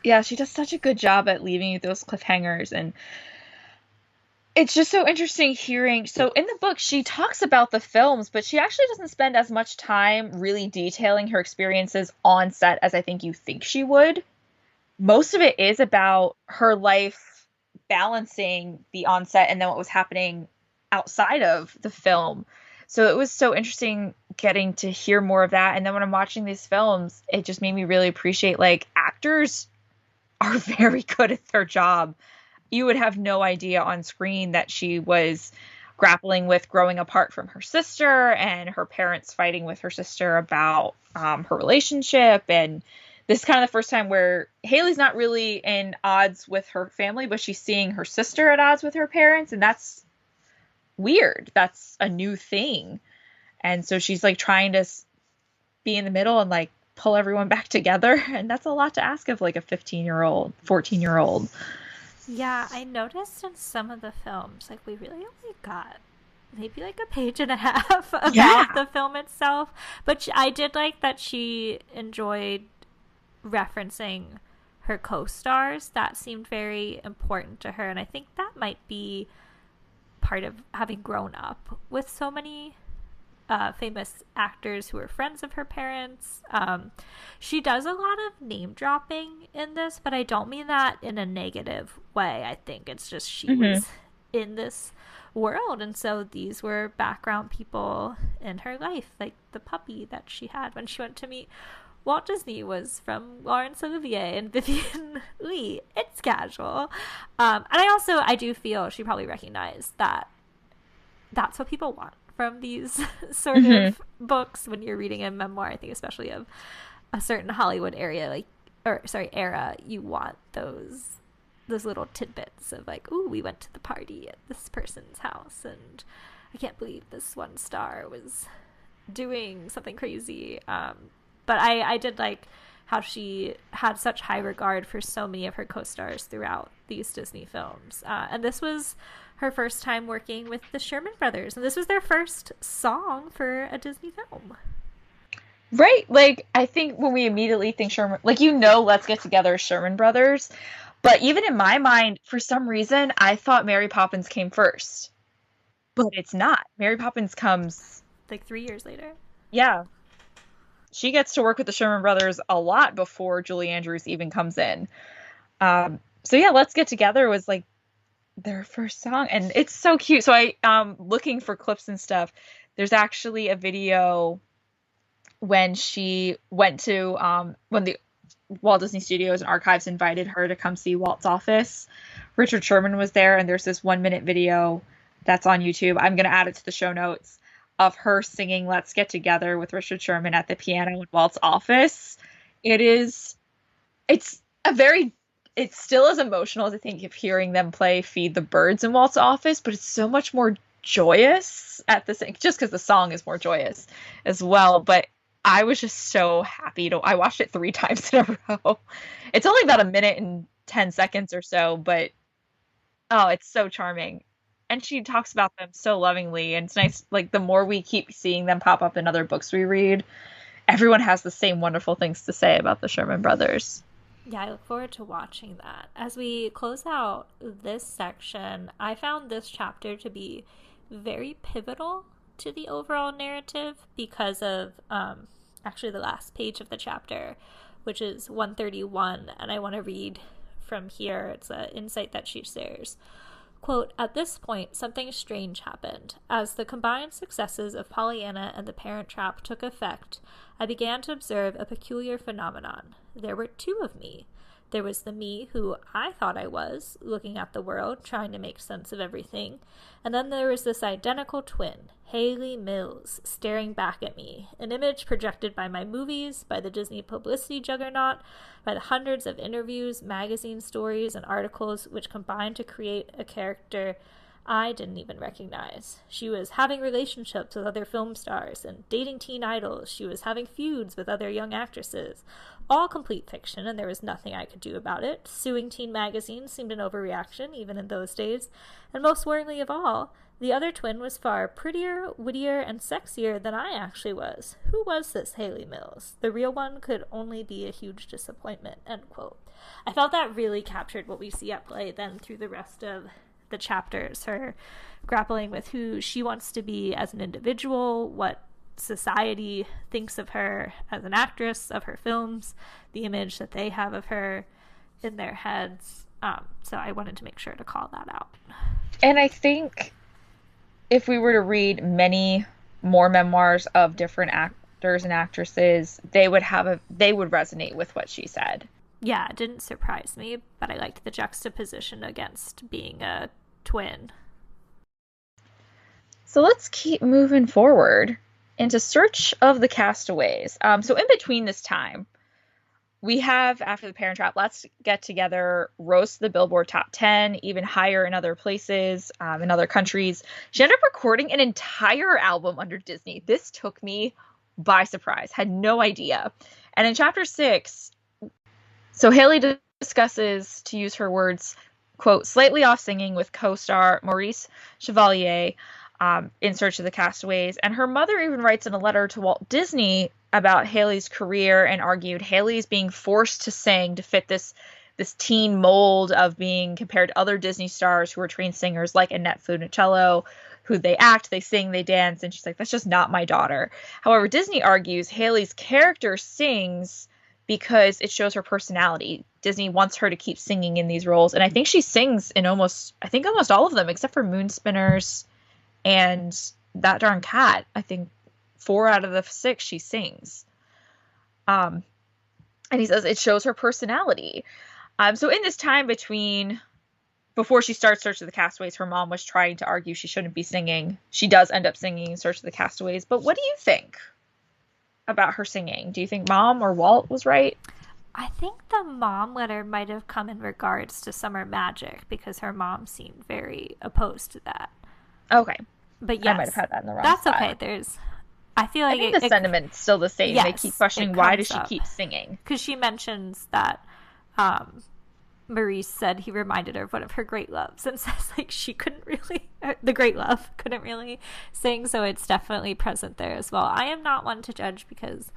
Yeah, she does such a good job at leaving you those cliffhangers, and it's just so interesting hearing. So in the book, she talks about the films, but she actually doesn't spend as much time really detailing her experiences on set as I think you think she would. Most of it is about her life balancing the on-set and then what was happening outside of the film. So it was so interesting getting to hear more of that. And then when I'm watching these films, it just made me really appreciate, like, actors are very good at their job. You would have no idea on screen that she was grappling with growing apart from her sister and her parents fighting with her sister about her relationship. And this is kind of the first time where Hayley's not really in odds with her family, but she's seeing her sister at odds with her parents. And that's weird. That's a new thing. And so she's like trying to be in the middle and like pull everyone back together. And that's a lot to ask of like a 15-year-old, 14-year-old. Yeah, I noticed in some of the films, like we really only got maybe like a page and a half about the film itself. But I did like that she enjoyed referencing her co-stars. That seemed very important to her, and I think that might be part of having grown up with so many famous actors who are friends of her parents. She does a lot of name dropping in this, but I don't mean that in a negative way. I think it's just she was in this world, and so these were background people in her life, like the puppy that she had when she went to meet Walt Disney was from Laurence Olivier and Vivian Lee. It's casual. And I do feel she probably recognized that that's what people want from these sort of books when you're reading a memoir. I think especially of a certain Hollywood era, you want those little tidbits of like, ooh, we went to the party at this person's house, and I can't believe this one star was doing something crazy. But I did like how she had such high regard for so many of her co-stars throughout these Disney films. And this was her first time working with the Sherman Brothers. And this was their first song for a Disney film. Right. Like, I think when we immediately think Sherman, like, Let's Get Together Sherman Brothers. But even in my mind, for some reason, I thought Mary Poppins came first. But it's not. Mary Poppins comes... like 3 years later. Yeah. She gets to work with the Sherman Brothers a lot before Julie Andrews even comes in. So yeah, Let's Get Together was like their first song, and it's so cute. So I looking for clips and stuff. There's actually a video when she went to when the Walt Disney Studios and Archives invited her to come see Walt's office. Richard Sherman was there, and there's this 1-minute video that's on YouTube. I'm gonna add it to the show notes, of her singing Let's Get Together with Richard Sherman at the piano in Walt's office. It's it's still as emotional as I think of hearing them play Feed the Birds in Walt's office, but it's so much more joyous at the same, just because the song is more joyous as well. But I was just so happy I watched it 3 times in a row. It's only about a minute and 10 seconds or so, but oh, it's so charming. And she talks about them so lovingly, and it's nice, like, the more we keep seeing them pop up in other books we read, everyone has the same wonderful things to say about the Sherman brothers. Yeah, I look forward to watching that. As we close out this section, I found this chapter to be very pivotal to the overall narrative because of actually the last page of the chapter, which is 131, and I want to read from here. It's an insight that she shares. Quote, "At this point, something strange happened. As the combined successes of Pollyanna and The Parent Trap took effect, I began to observe a peculiar phenomenon. There were 2 of me. There was the me who I thought I was, looking at the world, trying to make sense of everything. And then there was this identical twin, Hayley Mills, staring back at me, an image projected by my movies, by the Disney publicity juggernaut, by the hundreds of interviews, magazine stories, and articles which combined to create a character I didn't even recognize. She was having relationships with other film stars and dating teen idols. She was having feuds with other young actresses. All complete fiction, and there was nothing I could do about it. Suing teen magazines seemed an overreaction, even in those days. And most worryingly of all, the other twin was far prettier, wittier, and sexier than I actually was. Who was this Hayley Mills? The real one could only be a huge disappointment." End quote. I felt that really captured what we see at play then through the rest of the chapters, her grappling with who she wants to be as an individual, what society thinks of her as an actress, of her films, the image that they have of her in their heads. So I wanted to make sure to call that out. And I think if we were to read many more memoirs of different actors and actresses, they would resonate with what she said. Yeah, it didn't surprise me, but I liked the juxtaposition against being a twin. So let's keep moving forward into Search of the Castaways. So in between this time, we have, after The Parent Trap, Let's Get Together, rose to the Billboard Top 10, even higher in other places, in other countries. She ended up recording an entire album under Disney. This took me by surprise. Had no idea. And in Chapter 6, so Hayley discusses, to use her words, quote, slightly off singing with co-star Maurice Chevalier in Search of the Castaways. And her mother even writes in a letter to Walt Disney about Hayley's career and argued Hayley's being forced to sing to fit this teen mold of being compared to other Disney stars who are trained singers like Annette Funicello, who they act, they sing, they dance. And she's like, that's just not my daughter. However, Disney argues Hayley's character sings because it shows her personality. Disney wants her to keep singing in these roles. And I think she sings in almost all of them, except for Moon Spinners and That Darn Cat. I think 4 out of the 6 she sings. And he says it shows her personality. So in this time before she starts Search of the Castaways, her mom was trying to argue she shouldn't be singing. She does end up singing Search of the Castaways. But what do you think about her singing? Do you think Mom or Walt was right? I think the mom letter might have come in regards to Summer Magic because her mom seemed very opposed to that. Okay. But yes, I might have had that in the wrong That's spot. okay. I feel like I think the sentiment's still the same. Yes, they keep questioning why does she keep singing? Because she mentions that Maurice said he reminded her of one of her great loves and says like she couldn't really, the great love couldn't really sing, so it's definitely present there as well. I am not one to judge because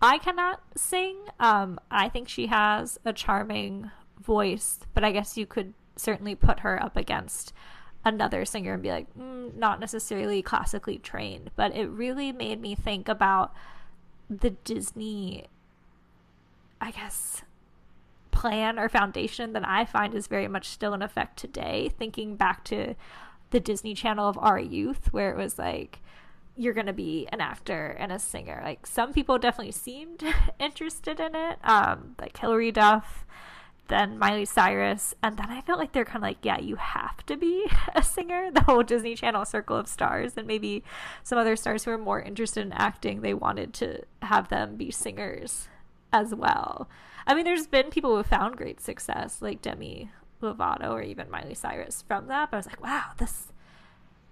I cannot sing. I think she has a charming voice, but I guess you could certainly put her up against another singer and be like, not necessarily classically trained. But it really made me think about the Disney, I guess, plan or foundation that I find is very much still in effect today. Thinking back to the Disney Channel of our youth, where it was like, you're going to be an actor and a singer. Like, some people definitely seemed interested in it, like Hilary Duff, then Miley Cyrus, and then I felt like they're kind of like, yeah, you have to be a singer. The whole Disney Channel circle of stars, and maybe some other stars who are more interested in acting, they wanted to have them be singers as well. I mean, there's been people who have found great success, like Demi Lovato or even Miley Cyrus from that, but I was like, wow,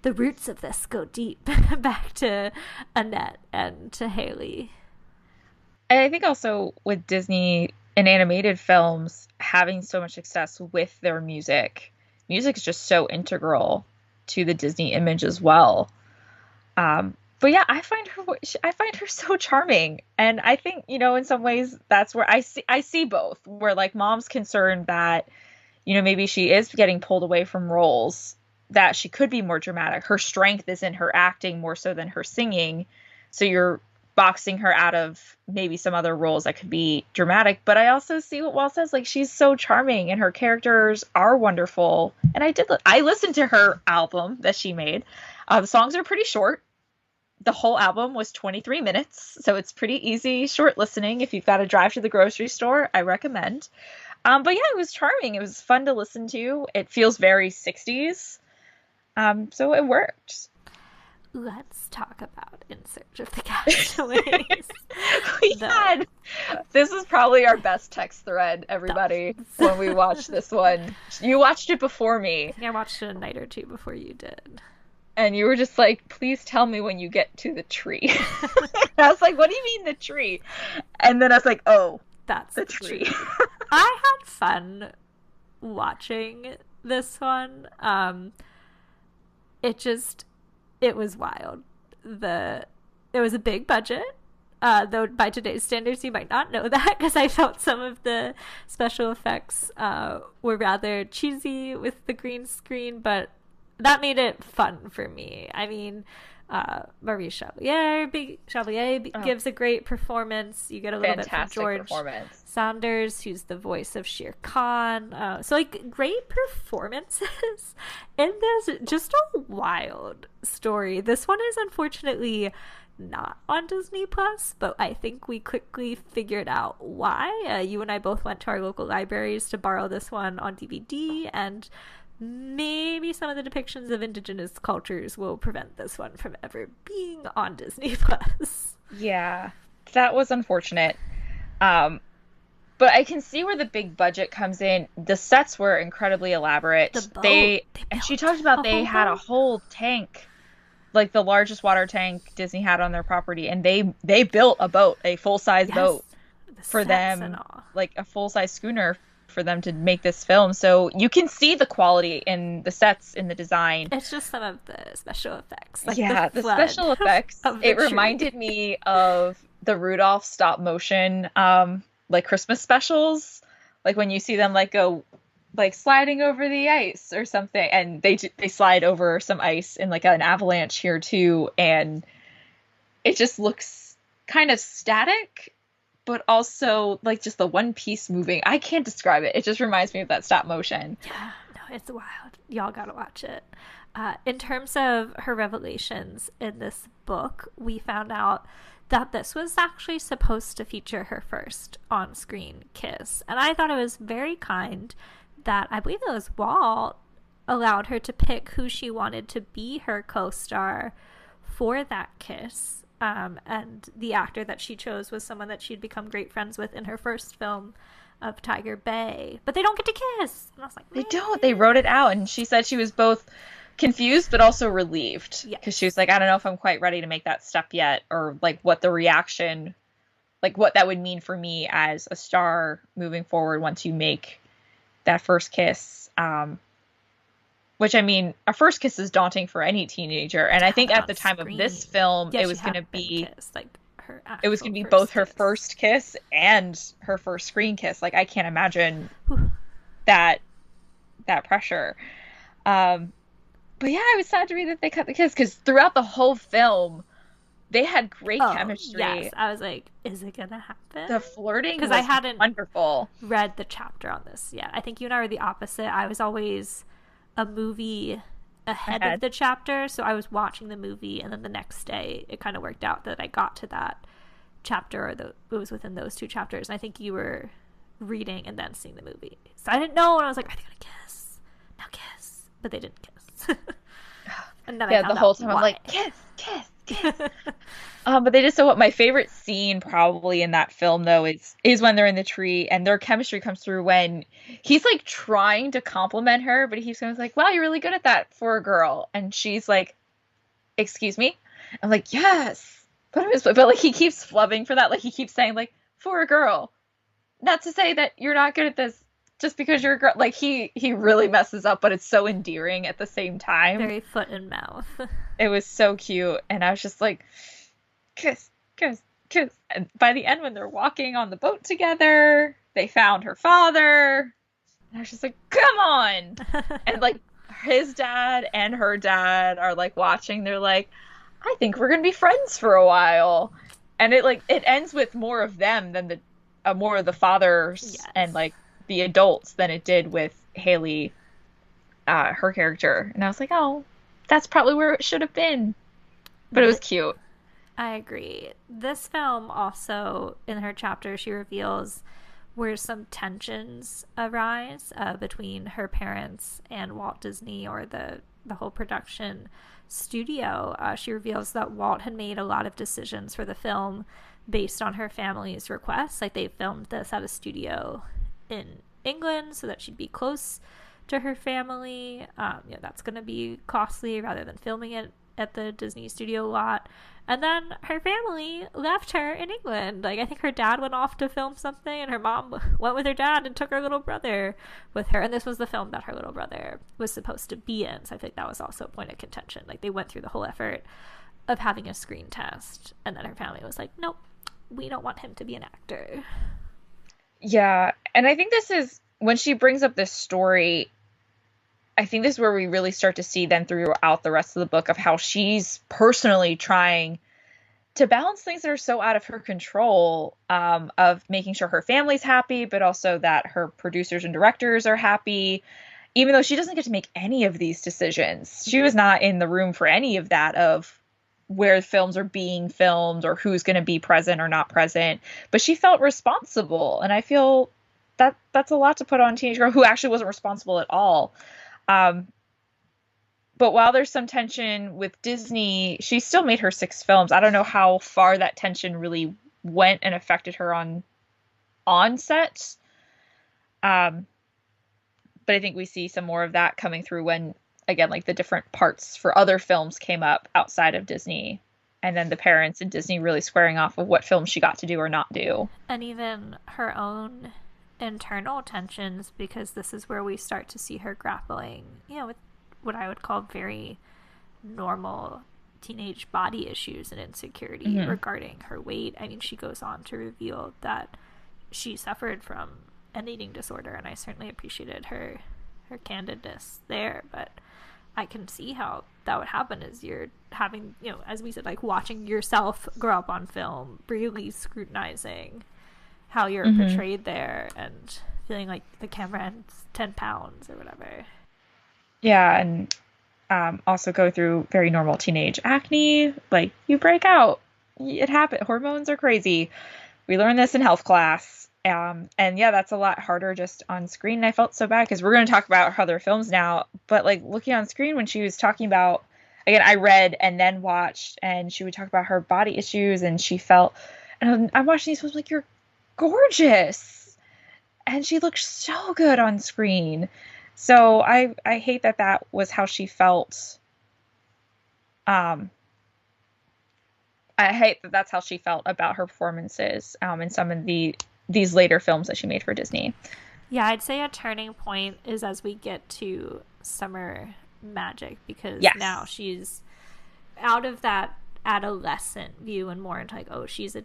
the roots of this go deep back to Annette and to Hayley. And I think also with Disney and animated films having so much success with their music is just so integral to the Disney image as well. But yeah, I find her so charming, and I think, you know, in some ways that's where I see both, where like Mom's concerned that, you know, maybe she is getting pulled away from roles that she could be more dramatic. Her strength is in her acting more so than her singing, so you're boxing her out of maybe some other roles that could be dramatic. But I also see what Walt says, like, she's so charming and her characters are wonderful. And I listened to her album that she made. The songs are pretty short. The whole album was 23 minutes, so it's pretty easy, short listening. If you've got to drive to the grocery store, I recommend. But yeah, it was charming. It was fun to listen to. It feels very 60s. So it worked. Let's talk about In Search of the Castaways. This is probably our best text thread, everybody, when we watched this one. You watched it before me. I think I watched it a night or two before you did. And you were just like, please tell me when you get to the tree. I was like, what do you mean the tree? And then I was like, oh, that's the tree. I had fun watching this one. It was wild. It was a big budget. Though by today's standards, you might not know that, because I felt some of the special effects were rather cheesy with the green screen, but that made it fun for me. I mean, Marie Chevalier gives a great performance. You get a little Fantastic bit from George Saunders, who's the voice of Shere Khan. So, like, great performances in this. Just a wild story. This one is unfortunately not on Disney Plus, but I think we quickly figured out why. You and I both went to our local libraries to borrow this one on DVD, and maybe some of the depictions of indigenous cultures will prevent this one from ever being on Disney Plus. Yeah, that was unfortunate. But I can see where the big budget comes in. The sets were incredibly elaborate. And she talked about they had a whole tank, like the largest water tank Disney had on their property, and they built a boat, a full-size boat for them, like a full-size schooner for them to make this film. So you can see the quality in the sets, in the design. It's just some of the special effects. Like the special effects. It reminded me of the Rudolph stop motion, like Christmas specials, like when you see them like go like sliding over the ice or something, and they slide over some ice in like an avalanche here too, and it just looks kind of static, but also like just the one piece moving. I can't describe it. It just reminds me of that stop motion. Yeah, no, it's wild. Y'all gotta watch it. In terms of her revelations in this book, we found out that this was actually supposed to feature her first on-screen kiss. And I thought it was very kind that, I believe it was Walt, allowed her to pick who she wanted to be her co-star for that kiss. And the actor that she chose was someone that she'd become great friends with in her first film of Tiger Bay. But they don't get to kiss. And I was like, they don't. They wrote it out. And she said she was both confused but also relieved. Because she was like, I don't know if I'm quite ready to make that step yet. Or like what the reaction, like what that would mean for me as a star moving forward once you make that first kiss. Which, I mean, a first kiss is daunting for any teenager. And I think at the time of this film, it was going to be it was going to be both her first kiss and her first screen kiss. Like, I can't imagine that pressure. But yeah, I was sad to read that they cut the kiss, because throughout the whole film, they had great chemistry. Yes, I was like, is it going to happen? The flirting was I hadn't wonderful. Read the chapter on this yet. I think you and I were the opposite. I was always a movie ahead of the chapter, so I was watching the movie, and then the next day it kind of worked out that I got to that chapter, or it was within those two chapters, and I think you were reading and then seeing the movie, so I didn't know, and I was like, are they gonna kiss? Now kiss. But they didn't kiss. And then the whole time I'm like, kiss. But they just so what my favorite scene probably in that film though is when they're in the tree and their chemistry comes through when he's like trying to compliment her, but he's kind of like, "Wow, you're really good at that for a girl," and she's like, "Excuse me?" I'm like, "Yes," but like he keeps flubbing for that, like he keeps saying like for a girl, not to say that you're not good at this just because you're a girl. Like he really messes up, but it's so endearing at the same time. Very foot and mouth. It was so cute, and I was just like, kiss, kiss, kiss. And by the end, when they're walking on the boat together, they found her father. And I was just like, come on. And like his dad and her dad are like watching. They're like, I think we're going to be friends for a while. And it ends with more of them than more of the fathers and like the adults than it did with Hayley, her character. And I was like, oh, that's probably where it should have been. But it was cute. I agree. This film also, in her chapter, she reveals where some tensions arise between her parents and Walt Disney, or the whole production studio. She reveals that Walt had made a lot of decisions for the film based on her family's requests. Like, they filmed this at a studio in England so that she'd be close to her family. That's going to be costly rather than filming it at the Disney studio lot. And then her family left her in England. Like, I think her dad went off to film something, and her mom went with her dad and took her little brother with her. And this was the film that her little brother was supposed to be in. So I think that was also a point of contention. Like, they went through the whole effort of having a screen test, and then her family was like, nope, we don't want him to be an actor. Yeah, and I think this is, when she brings up this story, I think this is where we really start to see then throughout the rest of the book of how she's personally trying to balance things that are so out of her control, of making sure her family's happy, but also that her producers and directors are happy, even though she doesn't get to make any of these decisions. She was not in the room for any of that, of where films are being filmed or who's going to be present or not present, but she felt responsible. And I feel that that's a lot to put on a teenage girl who actually wasn't responsible at all. But while there's some tension with Disney, she still made her 6 films. I don't know how far that tension really went and affected her on set. But I think we see some more of that coming through when, again, like the different parts for other films came up outside of Disney. And then the parents and Disney really squaring off of what films she got to do or not do. And even her own internal tensions, because this is where we start to see her grappling, with what I would call very normal teenage body issues and insecurity regarding her weight. I mean, she goes on to reveal that she suffered from an eating disorder, and I certainly appreciated her candidness there, but I can see how that would happen as you're having, as we said, like watching yourself grow up on film, really scrutinizing how you're portrayed there and feeling like the camera adds 10 pounds or whatever. Yeah, and also go through very normal teenage acne. Like, you break out. It happens. Hormones are crazy. We learned this in health class. And yeah, that's a lot harder just on screen. And I felt so bad because we're going to talk about other films now. But like looking on screen when she was talking about, again, I read and then watched, and she would talk about her body issues, and she felt, and I'm watching these films like, you're gorgeous, and she looked so good on screen. So I hate that was how she felt. I hate that that's how she felt about her performances in some of these later films that she made for Disney. Yeah, I'd say a turning point is as we get to Summer Magic, because now she's out of that adolescent view and more into like, oh, she's a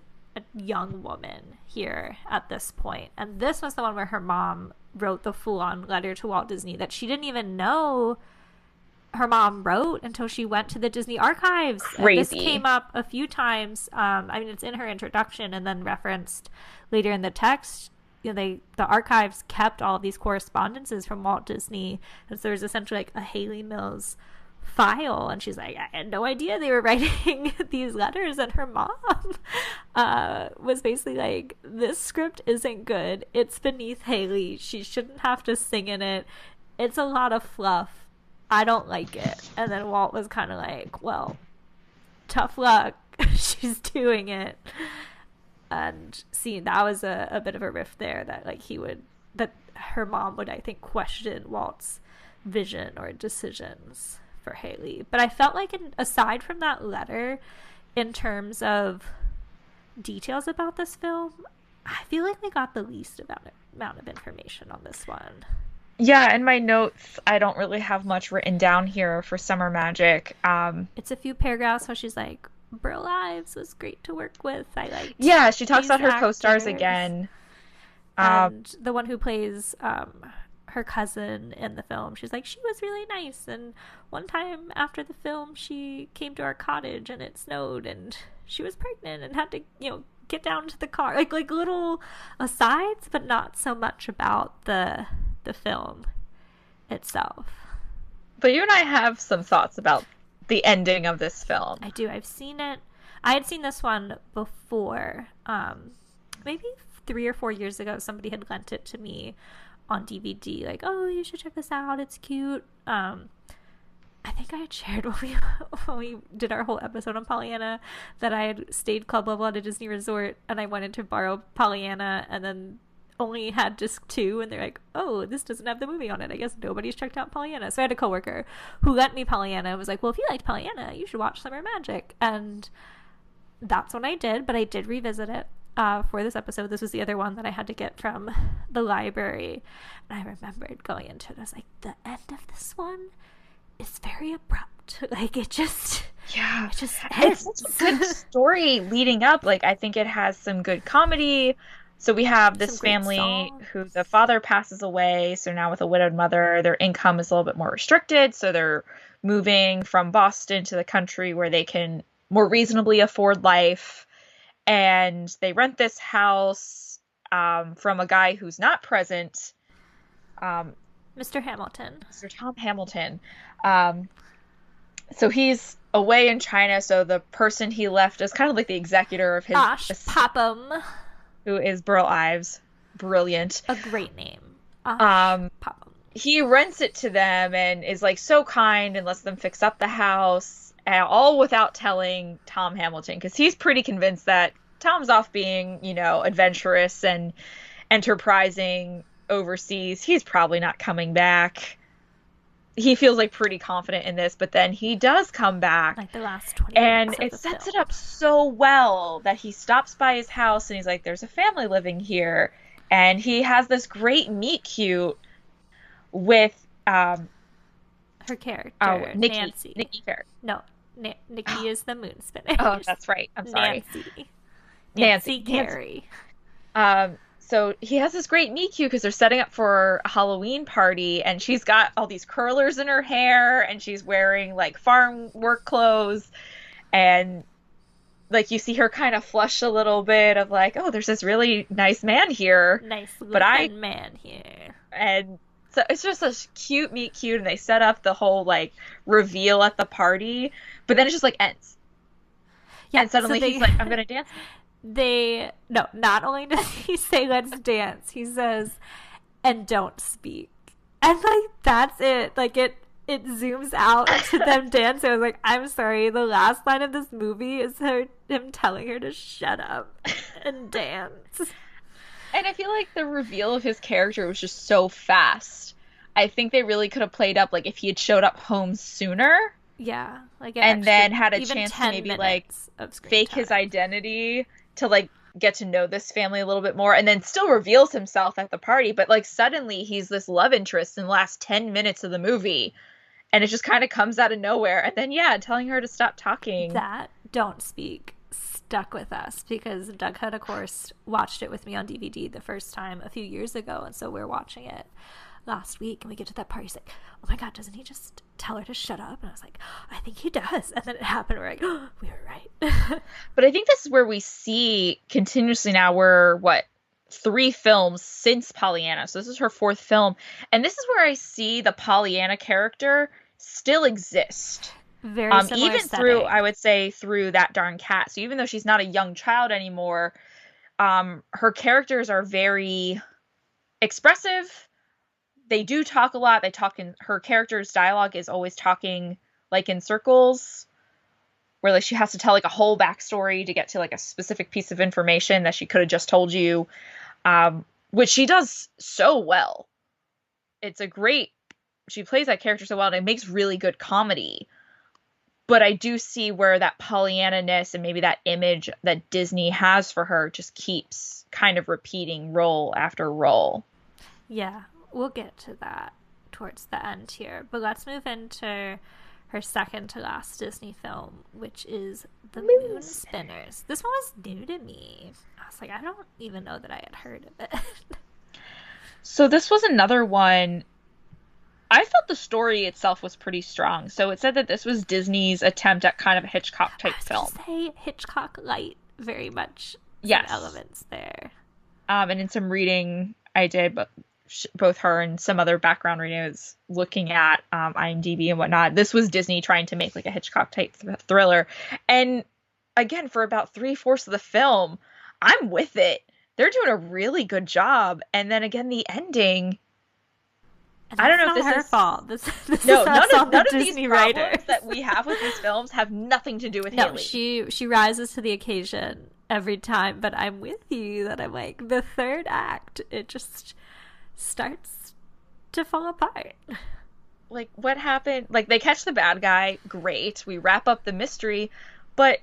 young woman here at this point. And this was the one where her mom wrote the full-on letter to Walt Disney that she didn't even know her mom wrote until she went to the Disney archives. Crazy. And this came up a few times. I mean, it's in her introduction and then referenced later in the text. The archives kept all of these correspondences from Walt Disney, and so there's essentially like a Hayley Mills file, and she's like, I had no idea they were writing these letters. And her mom was basically like, this script isn't good, it's beneath Hayley, she shouldn't have to sing in it, it's a lot of fluff, I don't like it. And then Walt was kind of like, well, tough luck, she's doing it. And see, that was a bit of a rift there, that like that her mom would, I think, question Walt's vision or decisions for Hayley. But I felt like, aside from that letter, in terms of details about this film, I feel like we got the least amount of information on this one. Yeah, in my notes, I don't really have much written down here for Summer Magic. It's a few paragraphs where she's like, Brill Ives was great to work with. I liked Yeah, she talks about her actors. co-stars again. And the one who plays her cousin in the film, she's like, she was really nice. And one time after the film, she came to our cottage and it snowed and she was pregnant and had to, get down to the car. Like little asides, but not so much about the film itself. But you and I have some thoughts about the ending of this film. I do. I've seen it. I had seen this one before. Maybe 3 or 4 years ago, somebody had lent it to me on DVD. Like, oh, you should check this out. It's cute. I think I had shared when we did our whole episode on Pollyanna that I had stayed club level at a Disney resort and I went in to borrow Pollyanna and then only had disc 2, and they're like, oh, this doesn't have the movie on it. I guess nobody's checked out Pollyanna. So I had a coworker who lent me Pollyanna and was like, well, if you liked Pollyanna, you should watch Summer Magic. And that's when I did, but I did revisit it for this episode. This was the other one that I had to get from the library. And I remembered going into it, I was like, the end of this one is very abrupt. Like, it just ends. It's such a good story leading up. Like, I think it has some good comedy. So we have this family who the father passes away. So now with a widowed mother, their income is a little bit more restricted. So they're moving from Boston to the country where they can more reasonably afford life. And they rent this house from a guy who's not present. Mr. Hamilton. Mr. Tom Hamilton. So he's away in China. So the person he left is kind of like the executor of his... Osh Popham. Who is Brill Ives. Brilliant. A great name. Popham. He rents it to them and is like so kind and lets them fix up the house, all without telling Tom Hamilton, because he's pretty convinced that Tom's off being, adventurous and enterprising overseas. He's probably not coming back. He feels like pretty confident in this, but then he does come back. Like the last 20 and minutes. And it sets it up so well that he stops by his house and he's like, there's a family living here. And he has this great meet cute with her character, Nikki. Nancy. Nikki Fair. No, Nikki is the moon spinner. Oh, that's right. I'm sorry. Nancy Carey. So he has this great meet cute because they're setting up for a Halloween party, and she's got all these curlers in her hair, and she's wearing like farm work clothes, and like you see her kind of flush a little bit of like, oh, there's this really nice man here. Nice looking man here. And so it's just a cute meet cute, and they set up the whole like reveal at the party, but then it just like ends. Yeah, and suddenly he's like, I'm gonna dance. Not only does he say let's dance, he says, and don't speak. And like that's it. Like it zooms out to them dancing. I was like, I'm sorry, the last line of this movie is him telling her to shut up and dance. And I feel like the reveal of his character was just so fast. I think they really could have played up like if he had showed up home sooner. Yeah, like and then had a chance to maybe like fake his identity to like get to know this family a little bit more, and then still reveals himself at the party, but like suddenly he's this love interest in the last 10 minutes of the movie, and it just kind of comes out of nowhere. And then telling her to stop talking. That don't speak stuck with us because Doug had of course watched it with me on DVD the first time a few years ago, and so we're watching it last week and we get to that part, he's like, oh my god, doesn't he just tell her to shut up? And I was like, I think he does. And then it happened, we're like, oh, we were right. But I think this is where we see continuously now, we're 3 films since Pollyanna, so this is her 4th film, and this is where I see the Pollyanna character still exist. Very similar even setting. through, I would say, through That Darn Cat. So even though she's not a young child anymore, her characters are very expressive. They do talk a lot. Her character's dialogue is always talking like in circles. where like she has to tell like a whole backstory to get to like a specific piece of information that she could have just told you, which she does so well. She plays that character so well, and it makes really good comedy. But I do see where that Pollyanna-ness and maybe that image that Disney has for her just keeps kind of repeating role after role. Yeah, we'll get to that towards the end here. But let's move into her second to last Disney film, which is The Moon Spinners. This one was new to me. I was like, I don't even know that I had heard of it. So this was another one. I thought the story itself was pretty strong. So it said that this was Disney's attempt at kind of a Hitchcock-type film. I was going to say Hitchcock light, very much. Yes. Elements there. And in some reading I did, but both her and some other background reading, I was looking at IMDb and whatnot. This was Disney trying to make like a Hitchcock-type thriller. And again, for about 3/4 of the film, I'm with it. They're doing a really good job. And then again, the ending... I don't know if this her is fault. This no, is none of Disney these writers problems that we have with these films have nothing to do with Hayley. She rises to the occasion every time, but I'm with you that I'm like, the third act, it just starts to fall apart. Like, what happened? Like, they catch the bad guy, great. We wrap up the mystery, but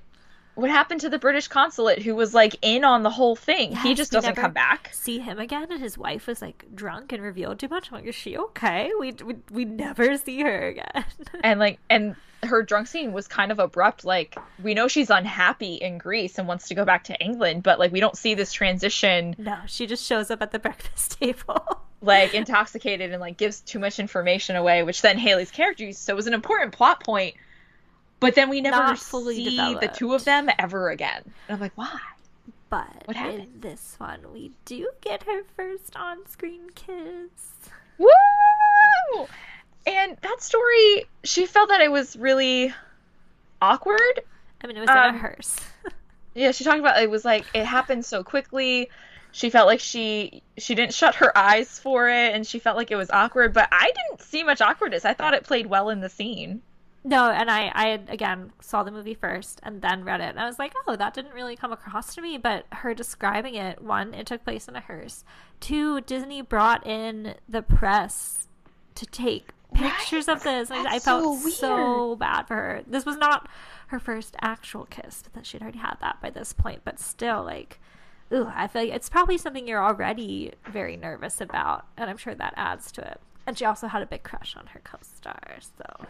what happened to the British consulate who was, like, in on the whole thing? Yes, he just doesn't come back. See him again, and his wife was, like, drunk and revealed too much. I'm like, is she okay? We never see her again. And her drunk scene was kind of abrupt. Like, we know she's unhappy in Greece and wants to go back to England, but, like, we don't see this transition. No, she just shows up at the breakfast table. Like, intoxicated and, like, gives too much information away, which then Hayley's character used. So it was an important plot point. But then we never see the two of them ever again. And I'm like, why? But what happened? In this one, we do get her first on-screen kiss. Woo! And that story, she felt that it was really awkward. I mean, it was in a hearse. Yeah, she talked about it was like, it happened so quickly. She felt like she didn't shut her eyes for it, and she felt like it was awkward. But I didn't see much awkwardness. I thought it played well in the scene. No, and I again saw the movie first and then read it, and I was like, oh, that didn't really come across to me. But her describing it, one, it took place in a hearse. Two, Disney brought in the press to take pictures of this. I felt so bad for her. This was not her first actual kiss, that she'd already had that by this point, but still, like, ooh, I feel like it's probably something you're already very nervous about, and I'm sure that adds to it. And she also had a big crush on her co-star, so...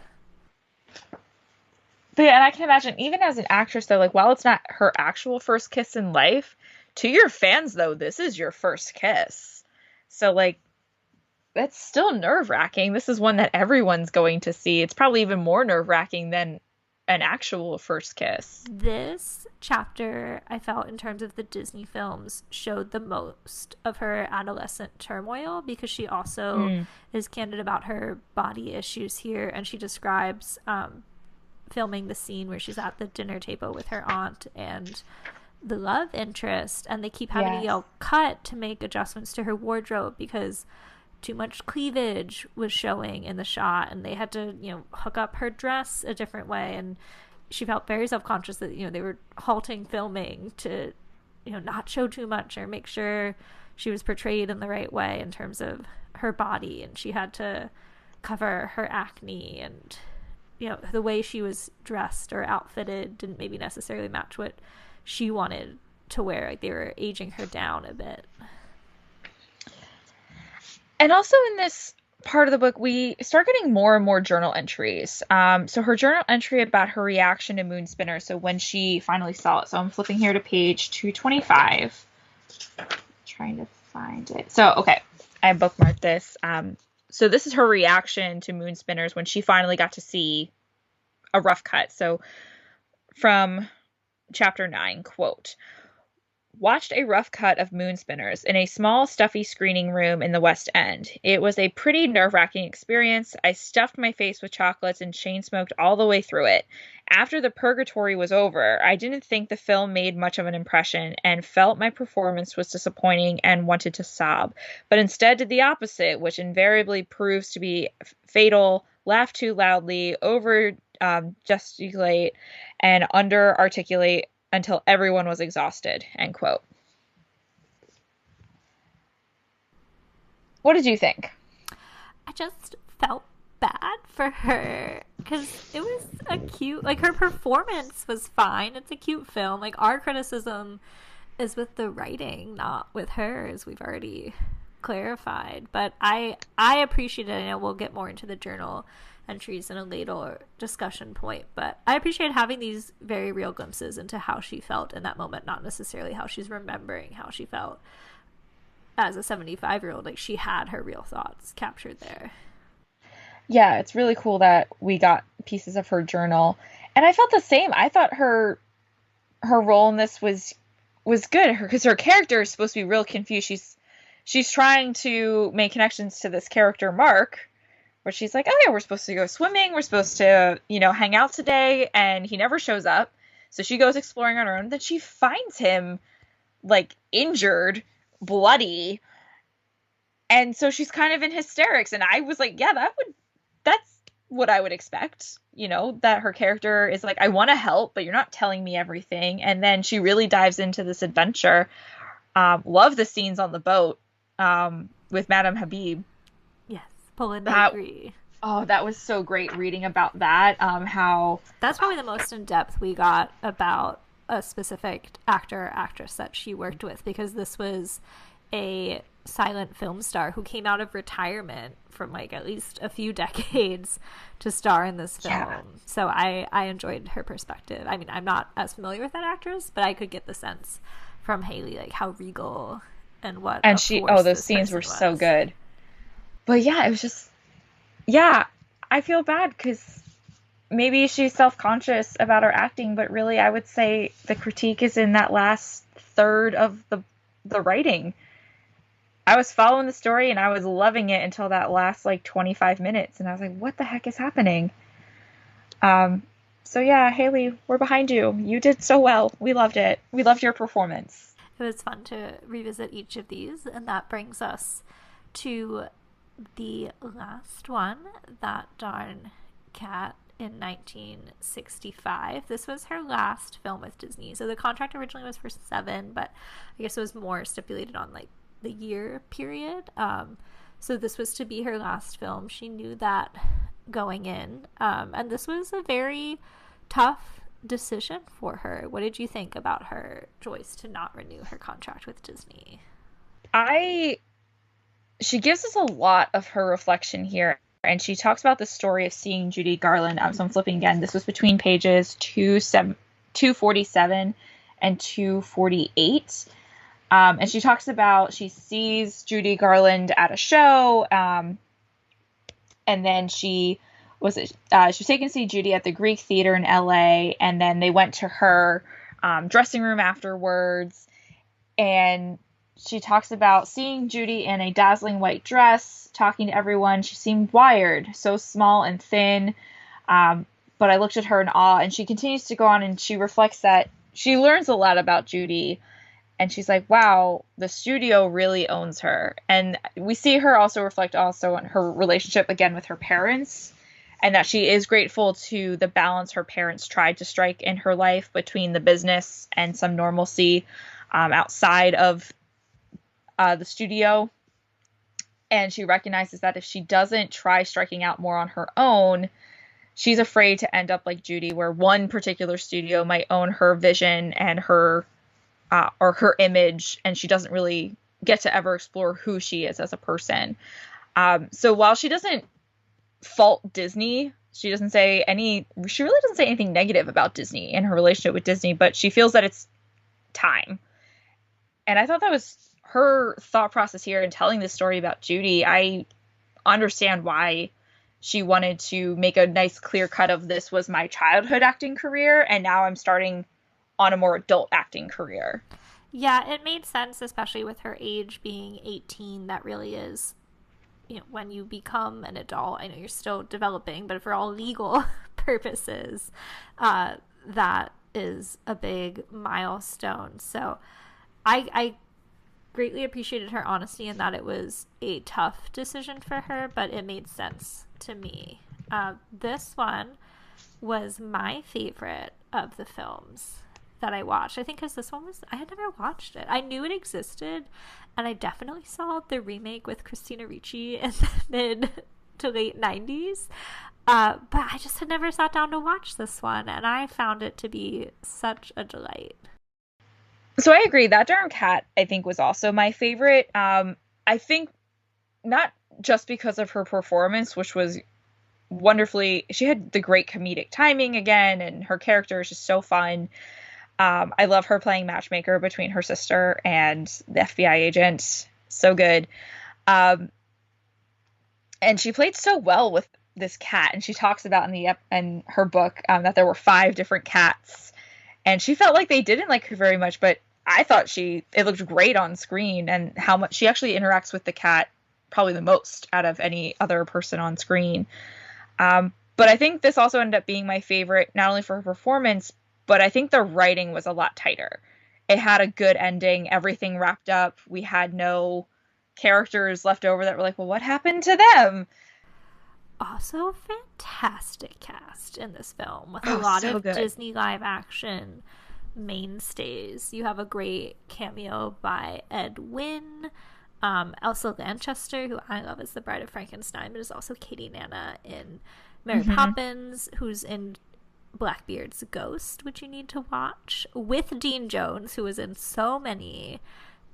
But yeah, and I can imagine, even as an actress, though, like, while it's not her actual first kiss in life, to your fans, though, this is your first kiss. So, like, that's still nerve-wracking. This is one that everyone's going to see. It's probably even more nerve-wracking than an actual first kiss. This chapter, I felt, in terms of the Disney films, showed the most of her adolescent turmoil, because she also is candid about her body issues here, and she describes filming the scene where she's at the dinner table with her aunt and the love interest, and they keep having to yell cut to make adjustments to her wardrobe because too much cleavage was showing in the shot, and they had to, hook up her dress a different way, and she felt very self-conscious that, they were halting filming to, not show too much or make sure she was portrayed in the right way in terms of her body, and she had to cover her acne, and the way she was dressed or outfitted didn't maybe necessarily match what she wanted to wear. Like, they were aging her down a bit. And also in this part of the book, we start getting more and more journal entries. So her journal entry about her reaction to Moon Spinner. So when she finally saw it. So I'm flipping here to page 225. Trying to find it. So, okay. I bookmarked this. So this is her reaction to Moon Spinners when she finally got to see a rough cut. So from chapter 9, quote, watched a rough cut of Moon Spinners in a small, stuffy screening room in the West End. It was a pretty nerve-wracking experience. I stuffed my face with chocolates and chain-smoked all the way through it. After the purgatory was over, I didn't think the film made much of an impression and felt my performance was disappointing and wanted to sob, but instead did the opposite, which invariably proves to be fatal, laughed too loudly, gesticulate and under-articulate until everyone was exhausted, end quote. What did you think? I just felt bad for her because it was a cute, like, her performance was fine. It's a cute film. Like, our criticism is with the writing, not with her, as we've already clarified. But I appreciate it. I know we'll get more into the journal entries in a later discussion point, but I appreciate having these very real glimpses into how she felt in that moment, not necessarily how she's remembering how she felt as a 75-year-old. Like, she had her real thoughts captured there. Yeah, it's really cool that we got pieces of her journal. And I felt the same. I thought her role in this was good, because her character is supposed to be real confused. She's trying to make connections to this character, Mark, where she's like, oh yeah, we're supposed to go swimming, we're supposed to, hang out today, and he never shows up. So she goes exploring on her own. Then she finds him, like, injured, bloody, and so she's kind of in hysterics. And I was like, yeah, that's what I would expect, that her character is like, I want to help, but you're not telling me everything. And then she really dives into this adventure. Love the scenes on the boat with Madame Habib. Yes, Pollyanna, I agree. Oh, that was so great reading about that. How that's probably the most in depth we got about a specific actor or actress that she worked with, because this was a silent film star who came out of retirement from, like, at least a few decades to star in this film. Yeah. So I enjoyed her perspective. I mean, I'm not as familiar with that actress, but I could get the sense from Hayley, like, how regal and what. And those scenes were so good. But yeah, it was just, I feel bad because maybe she's self-conscious about her acting, but really I would say the critique is in that last third of the writing. I was following the story and I was loving it until that last, like, 25 minutes. And I was like, what the heck is happening? So yeah, Hayley, we're behind you. You did so well. We loved it. We loved your performance. It was fun to revisit each of these. And that brings us to the last one, That Darn Cat, in 1965. This was her last film with Disney. So the contract originally was for 7, but I guess it was more stipulated on, like, the year period. So this was to be her last film. She knew that going in. And this was a very tough decision for her. What did you think about her choice to not renew her contract with Disney? She gives us a lot of her reflection here. And she talks about the story of seeing Judy Garland. So I'm flipping again. This was between pages 247 and 248. And she talks about, she sees Judy Garland at a show, and then she was taken to see Judy at the Greek Theater in LA, and then they went to her dressing room afterwards, and she talks about seeing Judy in a dazzling white dress, talking to everyone. She seemed wired, so small and thin, but I looked at her in awe. And she continues to go on, and she reflects that she learns a lot about Judy. And she's like, wow, the studio really owns her. And we see her also reflect also on her relationship, again, with her parents, and that she is grateful to the balance her parents tried to strike in her life between the business and some normalcy outside of the studio. And she recognizes that if she doesn't try striking out more on her own, she's afraid to end up like Judy, where one particular studio might own her vision and her or her image, and she doesn't really get to ever explore who she is as a person. So while she doesn't fault Disney, she really doesn't say anything negative about Disney and her relationship with Disney, but she feels that it's time. And I thought that was her thought process here in telling this story about Judy. I understand why she wanted to make a nice clear cut of, this was my childhood acting career, and now I'm starting on a more adult acting career. Yeah, it made sense, especially with her age being 18. That really is, when you become an adult. I know you're still developing, but for all legal purposes, that is a big milestone. So I greatly appreciated her honesty in that it was a tough decision for her, but it made sense to me. This one was my favorite of the films that I watched. I think because this one was, I had never watched it. I knew it existed, and I definitely saw the remake with Christina Ricci in the mid to late 90s. But I just had never sat down to watch this one, and I found it to be such a delight. So I agree. That Darn Cat, I think, was also my favorite. I think not just because of her performance, which was wonderfully, she had the great comedic timing again, and her character is just so fun. I love her playing matchmaker between her sister and the FBI agent. So good. And she played so well with this cat, and she talks about in her book that there were 5 different cats, and she felt like they didn't like her very much, but I thought it looked great on screen, and how much she actually interacts with the cat probably the most out of any other person on screen. But I think this also ended up being my favorite, not only for her performance, but I think the writing was a lot tighter. It had a good ending, everything wrapped up. We had no characters left over that were like, well, what happened to them? Also, fantastic cast in this film with a lot of good Disney live action mainstays. You have a great cameo by Ed Wynn, Elsa Lanchester, who I love as the Bride of Frankenstein, but is also Katie Nana in Mary Poppins, who's in Blackbeard's Ghost, which you need to watch, with Dean Jones, who was in so many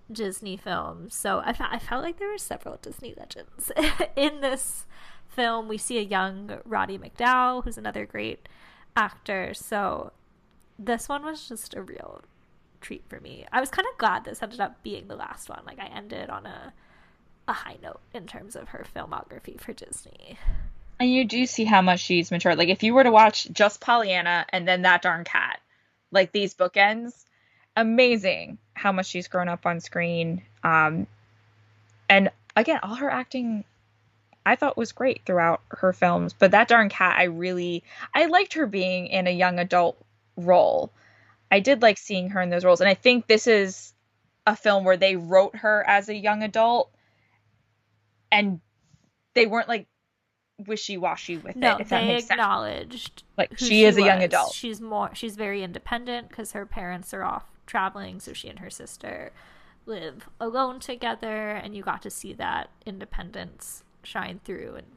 Disney films. So I felt like there were several Disney legends in this film. We see a young Roddy McDowall, who's another great actor. So this one was just a real treat for me. I was kind of glad this ended up being the last one. Like, I ended on a high note in terms of her filmography for Disney. And you do see how much she's matured. Like, if you were to watch just Pollyanna and then That Darn Cat, like these bookends, amazing how much she's grown up on screen. And again, all her acting I thought was great throughout her films. But That Darn Cat, I liked her being in a young adult role. I did like seeing her in those roles. And I think this is a film where they wrote her as a young adult and they weren't like wishy-washy with it, if that makes sense. No, they acknowledged like she is a young adult. She's very independent because her parents are off traveling, so she and her sister live alone together, and you got to see that independence shine through, and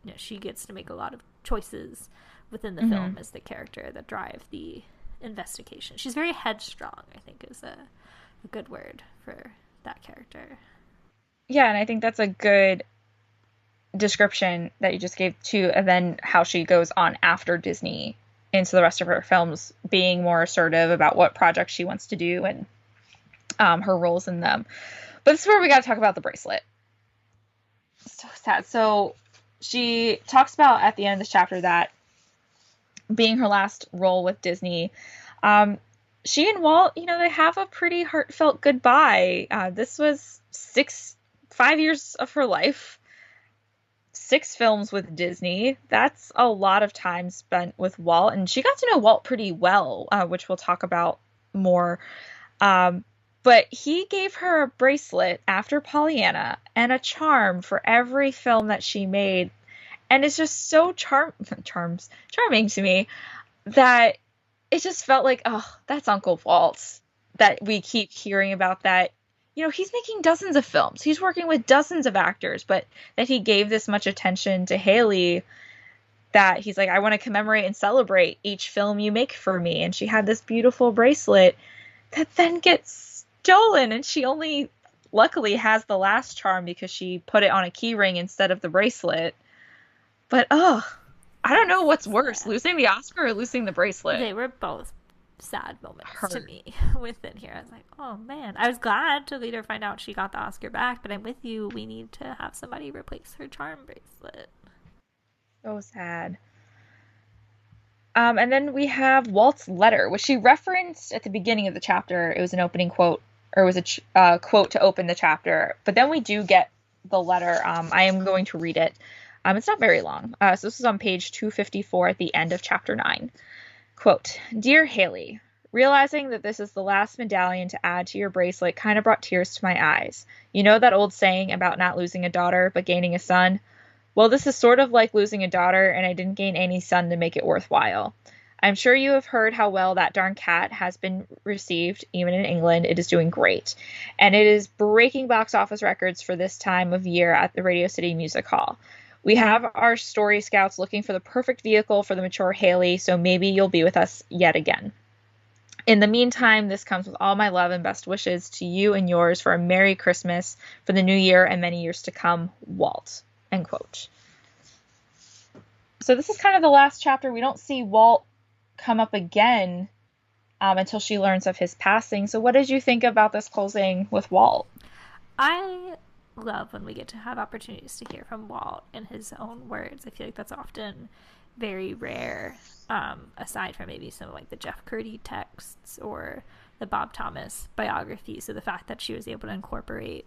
you know, she gets to make a lot of choices within the film as the character that drive the investigation. She's very headstrong, I think is a good word for that character. Yeah, and I think that's a good description that you just gave too, and then how she goes on after Disney into the rest of her films, being more assertive about what projects she wants to do and her roles in them. But this is where we got to talk about the bracelet. So sad. So she talks about at the end of this chapter that being her last role with Disney, she and Walt, they have a pretty heartfelt goodbye. This was 5 years of her life. 6 films with Disney. That's a lot of time spent with Walt, and she got to know Walt pretty well, which we'll talk about more. But he gave her a bracelet after Pollyanna and a charm for every film that she made, and it's just so charming to me that it just felt like, oh, that's Uncle Walt that we keep hearing about. That he's making dozens of films. He's working with dozens of actors, but that he gave this much attention to Hayley, that he's like, I want to commemorate and celebrate each film you make for me. And she had this beautiful bracelet that then gets stolen. And she only luckily has the last charm because she put it on a key ring instead of the bracelet. But, I don't know what's worse, losing the Oscar or losing the bracelet. They were both sad moments to me within here. I was like, oh man, I was glad to later find out she got the Oscar back, but I'm with you. We need to have somebody replace her charm bracelet. So sad. And then we have Walt's letter, which she referenced at the beginning of the chapter. It was an opening quote, or it was a quote to open the chapter. But then we do get the letter. I am going to read it. It's not very long. So this is on page 254 at the end of chapter 9. Quote, Dear Hayley, realizing that this is the last medallion to add to your bracelet kind of brought tears to my eyes. You know that old saying about not losing a daughter but gaining a son? Well, this is sort of like losing a daughter, and I didn't gain any son to make it worthwhile. I'm sure you have heard how well That Darn Cat has been received, even in England. It is doing great. And it is breaking box office records for this time of year at the Radio City Music Hall. We have our story scouts looking for the perfect vehicle for the mature Hayley, so maybe you'll be with us yet again. In the meantime, this comes with all my love and best wishes to you and yours for a Merry Christmas, for the new year and many years to come, Walt. End quote. So this is kind of the last chapter. We don't see Walt come up again until she learns of his passing. So what did you think about this closing with Walt? I love when we get to have opportunities to hear from Walt in his own words. I feel like that's often very rare, aside from maybe some of like the Jeff Curdy texts or the Bob Thomas biography. So the fact that she was able to incorporate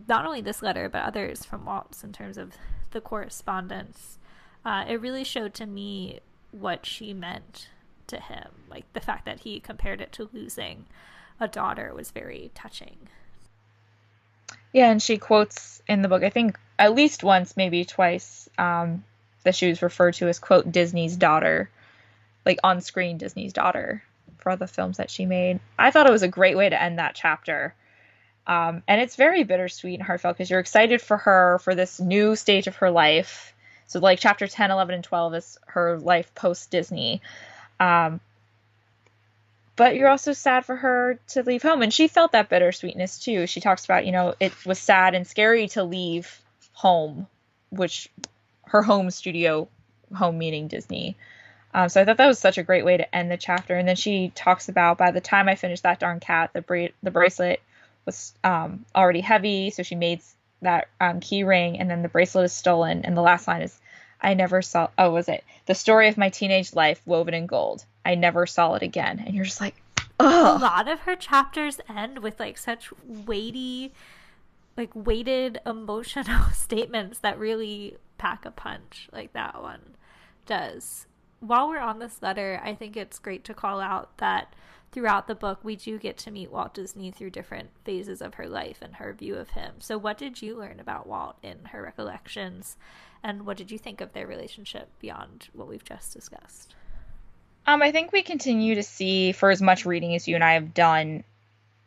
not only this letter but others from Walt's in terms of the correspondence, it really showed to me what she meant to him. Like the fact that he compared it to losing a daughter was very touching. Yeah, and she quotes in the book, I think at least once, maybe twice, that she was referred to as, quote, Disney's daughter, like on-screen Disney's daughter for the films that she made. I thought it was a great way to end that chapter. And it's very bittersweet and heartfelt because you're excited for her for this new stage of her life. So like chapter 10, 11, and 12 is her life post-Disney. But you're also sad for her to leave home. And she felt that bittersweetness too. She talks about, it was sad and scary to leave home, which her home studio, home meaning Disney. So I thought that was such a great way to end the chapter. And then she talks about, by the time I finished That Darn Cat, the bracelet was already heavy. So she made that key ring, and then the bracelet is stolen. And the last line is, I never saw, the story of my teenage life woven in gold. I never saw it again. And you're just like, ugh. A lot of her chapters end with like such weighted emotional statements that really pack a punch, like that one does. While we're on this letter, I think it's great to call out that throughout the book, we do get to meet Walt Disney through different phases of her life and her view of him. So what did you learn about Walt in her recollections, and what did you think of their relationship beyond what we've just discussed? I think we continue to see, for as much reading as you and I have done,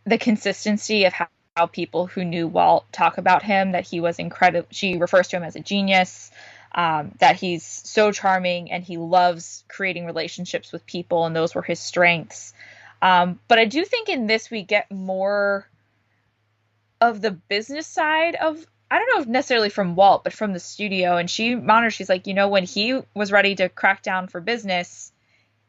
the consistency of how people who knew Walt talk about him, that he was incredible. She refers to him as a genius, that he's so charming and he loves creating relationships with people, and those were his strengths. But I do think in this we get more of the business side of, I don't know if necessarily from Walt, but from the studio. And she's like, when he was ready to crack down for business,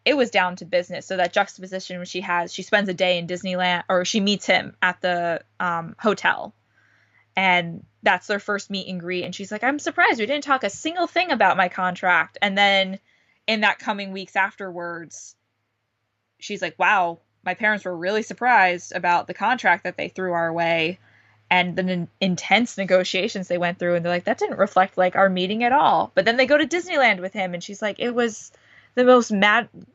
it was down to business. So that juxtaposition when she spends a day in Disneyland, or she meets him at the hotel, and that's their first meet and greet. And she's like, I'm surprised we didn't talk a single thing about my contract. And then in that coming weeks afterwards, she's like, wow, my parents were really surprised about the contract that they threw our way and the intense negotiations they went through. And they're like, that didn't reflect like our meeting at all. But then they go to Disneyland with him, and she's like, it was the most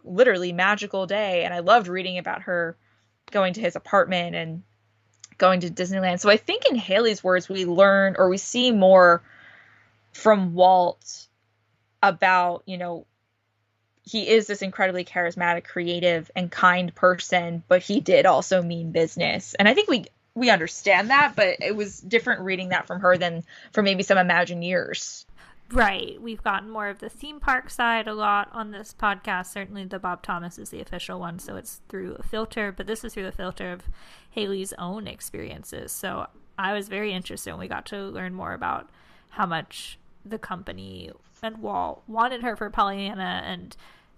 literally magical day. And I loved reading about her going to his apartment and going to Disneyland. So I think in Hayley's words, we learn, or we see more from Walt about, he is this incredibly charismatic, creative, and kind person, but he did also mean business. And I think we understand that, but it was different reading that from her than from maybe some Imagineers. Right. We've gotten more of the theme park side a lot on this podcast. Certainly the Bob Thomas is the official one, so it's through a filter, but this is through the filter of Hayley's own experiences. So I was very interested when we got to learn more about how much the company and Walt wanted her for Pollyanna, and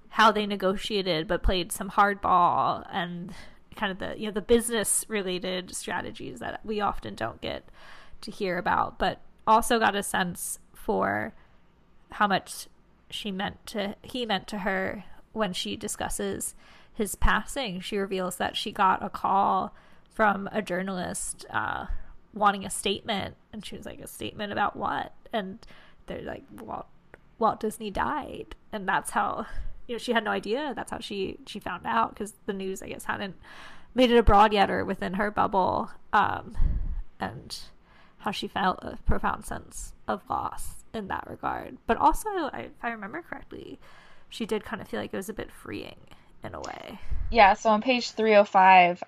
how they negotiated but played some hardball, and kind of the business related strategies that we often don't get to hear about, but also got a sense for how much he meant to her when she discusses his passing. She reveals that she got a call from a journalist wanting a statement, and she was like, a statement about what? And they're like, Walt Disney died. And that's how, she had no idea. That's how she found out, because the news, I guess, hadn't made it abroad yet, or within her bubble, and how she felt a profound sense of loss in that regard. But also, if I remember correctly, she did kind of feel like it was a bit freeing in a way. Yeah, so on page 305,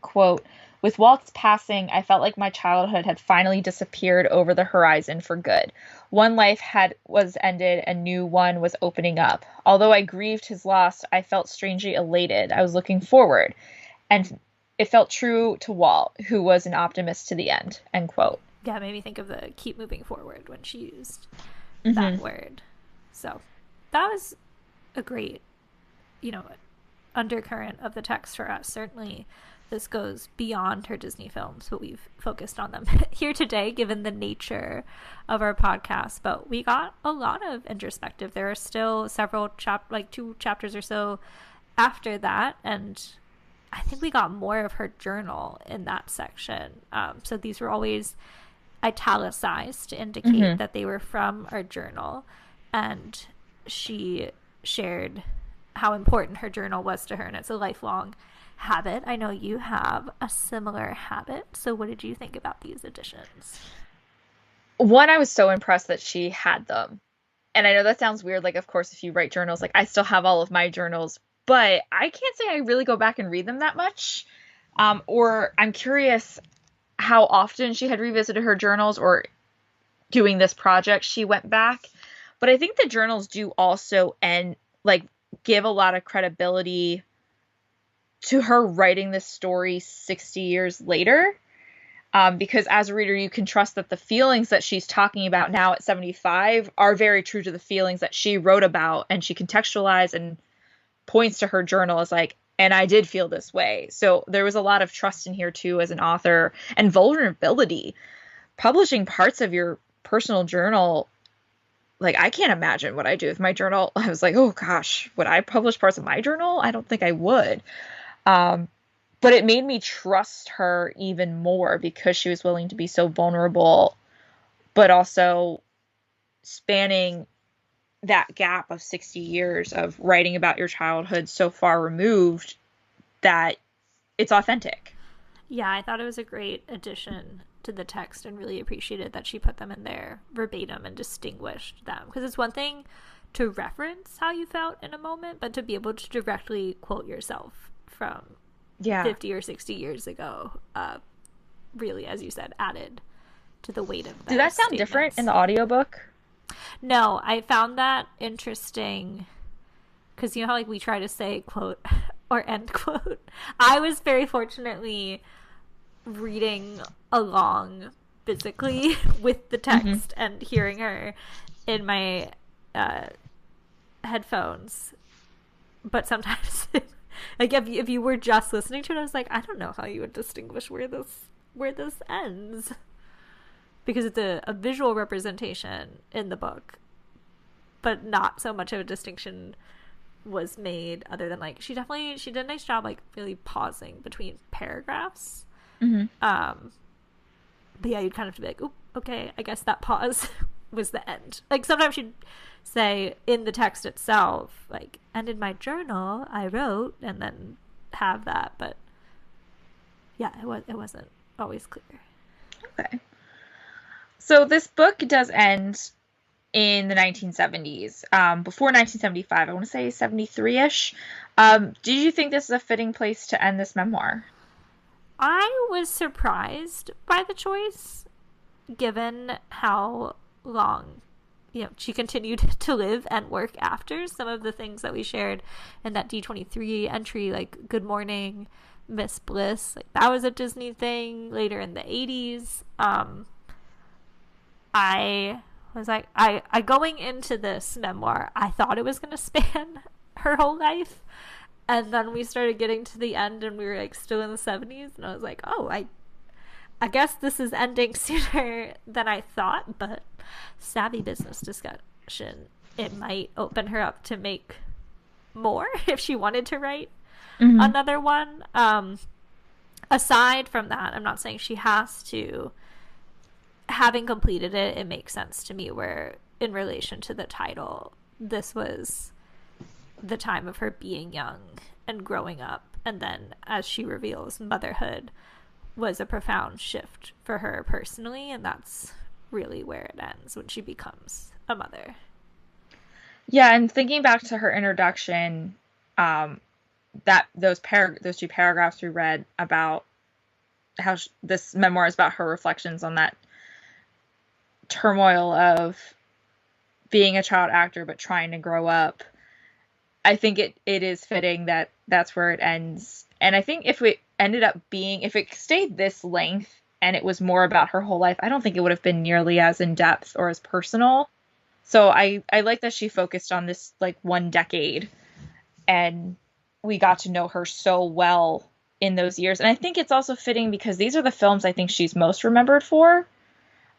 quote, "With Walt's passing, I felt like my childhood had finally disappeared over the horizon for good. One life was ended, a new one was opening up. Although I grieved his loss, I felt strangely elated. I was looking forward. And it felt true to Walt, who was an optimist to the end," end quote. Yeah, it made me think of the keep moving forward when she used Mm-hmm. that word. So that was a great, undercurrent of the text for us. Certainly this goes beyond her Disney films, but we've focused on them here today given the nature of our podcast. But we got a lot of introspective. There are still several 2 chapters or so after that, and I think we got more of her journal in that section. So these were always italicized to indicate that they were from our journal, and she shared how important her journal was to her, and it's a lifelong habit. I know you have a similar habit, so what did you think about these additions? One, I was so impressed that she had them, and I know that sounds weird, like, of course, if you write journals, like, I still have all of my journals, but I can't say I really go back and read them that much, or I'm curious how often she had revisited her journals, or doing this project she went back. But I think the journals do also give a lot of credibility to her writing this story 60 years later, because as a reader you can trust that the feelings that she's talking about now at 75 are very true to the feelings that she wrote about, and she contextualized and points to her journal as like, and I did feel this way. So there was a lot of trust in here too as an author, and vulnerability. Publishing parts of your personal journal, like, I can't imagine what I do with my journal. I was like, oh gosh, would I publish parts of my journal? I don't think I would. But it made me trust her even more because she was willing to be so vulnerable, but also spanning that gap of 60 years of writing about your childhood so far removed that it's authentic. Yeah, I thought it was a great addition to the text, and really appreciated that she put them in there verbatim and distinguished them, because it's one thing to reference how you felt in a moment, but to be able to directly quote yourself from 50 or 60 years ago, really, as you said, added to the weight of that. Did that sound different in the audiobook? No, I found that interesting because how we try to say quote or end quote. I was very fortunately reading along physically with the text and hearing her in my headphones, but sometimes if you were just listening to it, I was like, I don't know how you would distinguish where this ends, because it's a visual representation in the book, but not so much of a distinction was made, other than she did a nice job really pausing between paragraphs. But yeah, you'd kind of have to be like, oh, okay, I guess that pause was the end. Sometimes she'd say in the text itself, and in my journal I wrote, and then have that, but yeah, it wasn't always clear. Okay. So this book does end in the 1970s, before 1975, I want to say 73-ish. Did you think this is a fitting place to end this memoir? I was surprised by the choice, given how long, she continued to live and work after. Some of the things that we shared in that D23 entry, Good Morning, Miss Bliss, that was a Disney thing later in the 80s. I was I going into this memoir, I thought it was going to span her whole life. And then we started getting to the end and we were still in the 70s, and I was like, oh, I guess this is ending sooner than I thought, but savvy business discussion, it might open her up to make more if she wanted to write another one. Aside from that, I'm not saying she has to. Having completed it, it makes sense to me where, in relation to the title, this was the time of her being young and growing up, and then, as she reveals, motherhood was a profound shift for her personally, and that's really where it ends when she becomes a mother. Yeah, and thinking back to her introduction, that those two paragraphs we read about how this memoir is about her reflections on that turmoil of being a child actor but trying to grow up. I think it is fitting that that's where it ends. And I think if it stayed this length and it was more about her whole life, I don't think it would have been nearly as in depth or as personal. So I like that she focused on this like one decade, and we got to know her so well in those years. And I think it's also fitting because these are the films I think she's most remembered for,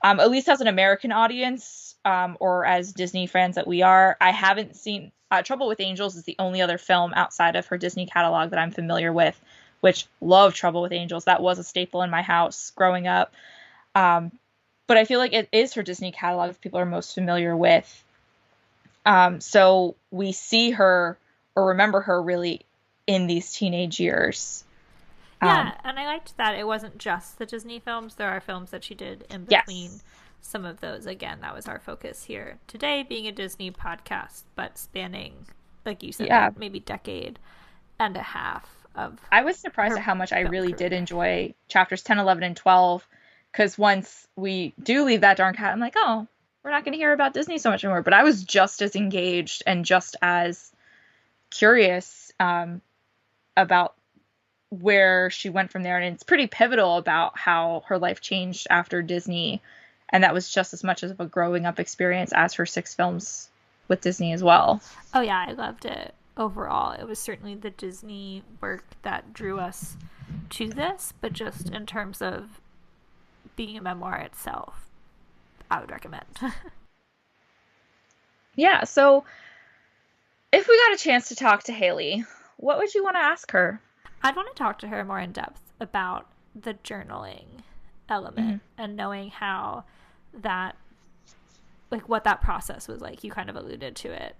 at least as an American audience, or as Disney fans that we are. I haven't seen Trouble with Angels is the only other film outside of her Disney catalog that I'm familiar with, which love Trouble with Angels. That was a staple in my house growing up. But I feel like it is her Disney catalog that people are most familiar with. So we see her or remember her really in these teenage years. Yeah, and I liked that it wasn't just the Disney films. There are films that she did in between. Yes. Some of those, again, that was our focus here today, being a Disney podcast, but spanning, like you said, maybe decade and a half of. I was surprised at how much I really did enjoy chapters 10, 11, and 12, because once we do leave that darn cat, I'm like, oh, we're not going to hear about Disney so much anymore. But I was just as engaged and just as curious about where she went from there. And it's pretty pivotal about how her life changed after Disney. And that was just as much of a growing up experience as her 6 films with Disney as well. Oh, yeah, I loved it overall. It was certainly the Disney work that drew us to this, but just in terms of being a memoir itself, I would recommend. Yeah, so if we got a chance to talk to Hayley, what would you want to ask her? I'd want to talk to her more in depth about the journaling element and knowing how that, like, what that process was like. You kind of alluded to it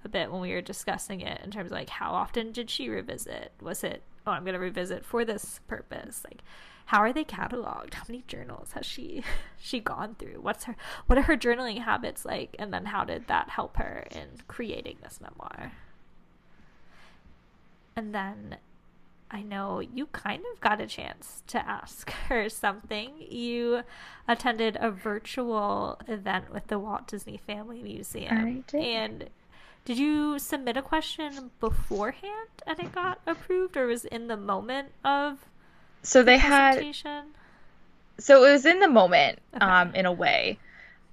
a bit when we were discussing it in terms of like how often did she revisit? Was it, oh, I'm going to revisit for this purpose? Like, how are they cataloged? How many journals has she gone through? What are her journaling habits like? And then how did that help her in creating this memoir? And then I know you kind of got a chance to ask her something. You attended a virtual event with the Walt Disney Family Museum. I did. And did you submit a question beforehand and it got approved, or was in the moment of so the they presentation? had so it was in the moment, in a way.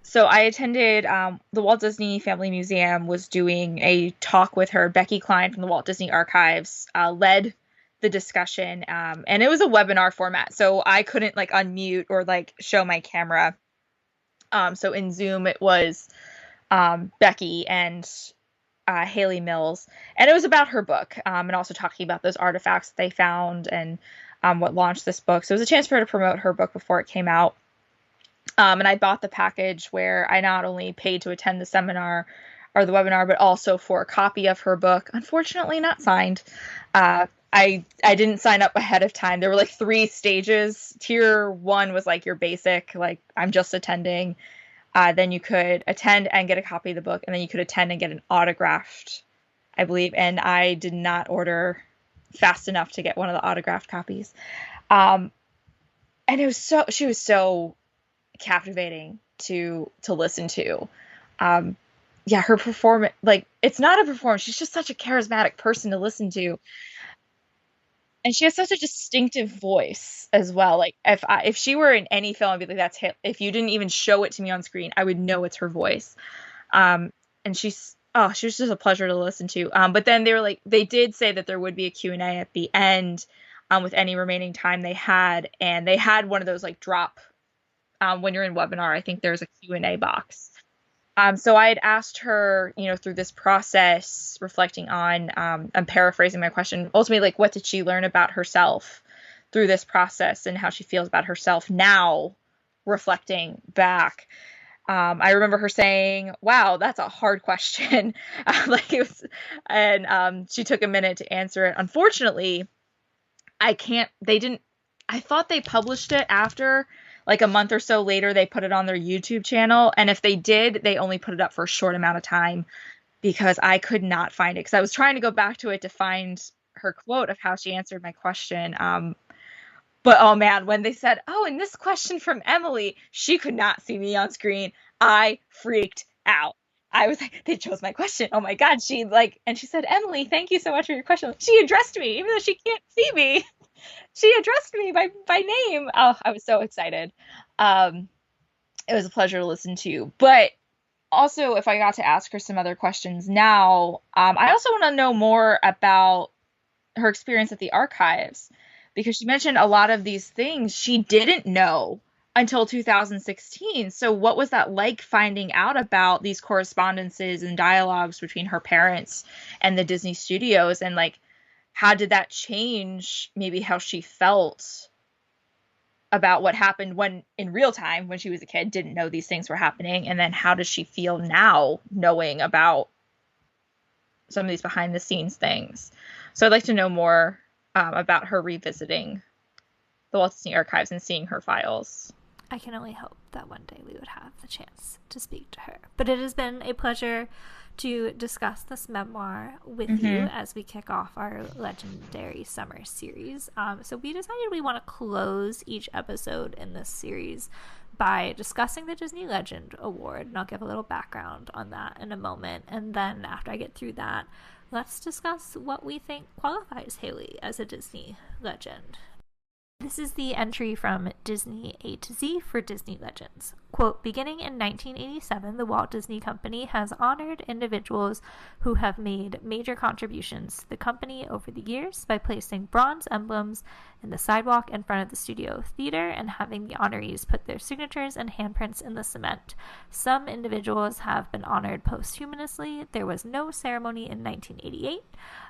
So I attended the Walt Disney Family Museum was doing a talk with her. Becky Klein from the Walt Disney Archives led the discussion, and it was a webinar format, so I couldn't like unmute or like show my camera. So in Zoom it was Becky and Hayley Mills, and it was about her book, and also talking about those artifacts that they found and what launched this book. So it was a chance for her to promote her book before it came out. And I bought the package where I not only paid to attend the seminar or the webinar, but also for a copy of her book. Unfortunately, not signed. I didn't sign up ahead of time. There were like 3 stages. Tier 1 was like your basic, like I'm just attending. Then you could attend and get a copy of the book, and then you could attend and get an autographed, I believe. And I did not order fast enough to get one of the autographed copies. And it was she was so captivating to listen to. Yeah, her performance, like, it's not a performance. She's just such a charismatic person to listen to. And she has such a distinctive voice as well. Like, if she were in any film, I'd be like, that's him. If you didn't even show it to me on screen, I would know it's her voice. And she was just a pleasure to listen to. But then they did say that there would be a Q&A at the end, with any remaining time they had. And they had one of those like drop, when you're in webinar, I think there's a Q&A box. So I had asked her, through this process, reflecting on, I'm paraphrasing my question, ultimately, like, what did she learn about herself through this process and how she feels about herself now, reflecting back. I remember her saying, wow, that's a hard question. Like it was, and she took a minute to answer it. Unfortunately, I thought they published it after, like a month or so later, they put it on their YouTube channel. And if they did, they only put it up for a short amount of time because I could not find it. Because I was trying to go back to it to find her quote of how she answered my question. But oh man, when they said, oh, and this question from Emily, she could not see me on screen. I freaked out. I was like, they chose my question. Oh my God. And she said, Emily, thank you so much for your question. She addressed me, even though she can't see me. She addressed me by name. Oh, I was so excited. It was a pleasure to listen to. But also, if I got to ask her some other questions now, I also want to know more about her experience at the archives, because she mentioned a lot of these things she didn't know until 2016. So what was that like, finding out about these correspondences and dialogues between her parents and the Disney studios? And like, how did that change maybe how she felt about what happened when in real time, when she was a kid, didn't know these things were happening? And then how does she feel now knowing about some of these behind the scenes things? So I'd like to know more about her revisiting the Walt Disney Archives and seeing her files. I can only hope that one day we would have the chance to speak to her. But it has been a pleasure to discuss this memoir with you as we kick off our legendary summer series. So we decided we want to close each episode in this series by discussing the Disney Legend Award, and I'll give a little background on that in a moment. And then after I get through that, let's discuss what we think qualifies Hayley as a Disney legend. This is the entry from Disney A to Z for Disney Legends. Quote, beginning in 1987, the Walt Disney Company has honored individuals who have made major contributions to the company over the years by placing bronze emblems in the sidewalk in front of the studio theater and having the honorees put their signatures and handprints in the cement. Some individuals have been honored posthumously. There was no ceremony in 1988.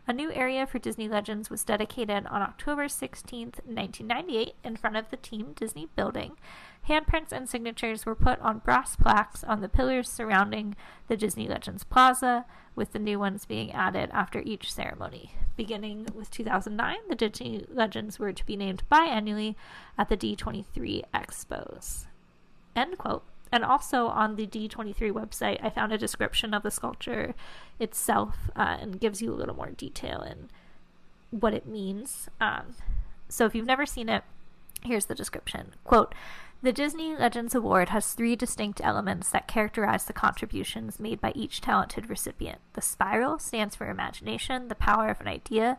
A new area for Disney Legends was dedicated on October 16th, 1998, in front of the Team Disney building. Handprints and signatures were put on brass plaques on the pillars surrounding the Disney Legends Plaza, with the new ones being added after each ceremony. Beginning with 2009, the Disney Legends were to be named biannually at the D23 Expos. End quote. And also on the D23 website, I found a description of the sculpture itself and gives you a little more detail in what it means. So if you've never seen it, here's the description. Quote, the Disney Legends Award has 3 distinct elements that characterize the contributions made by each talented recipient. The spiral stands for imagination, the power of an idea.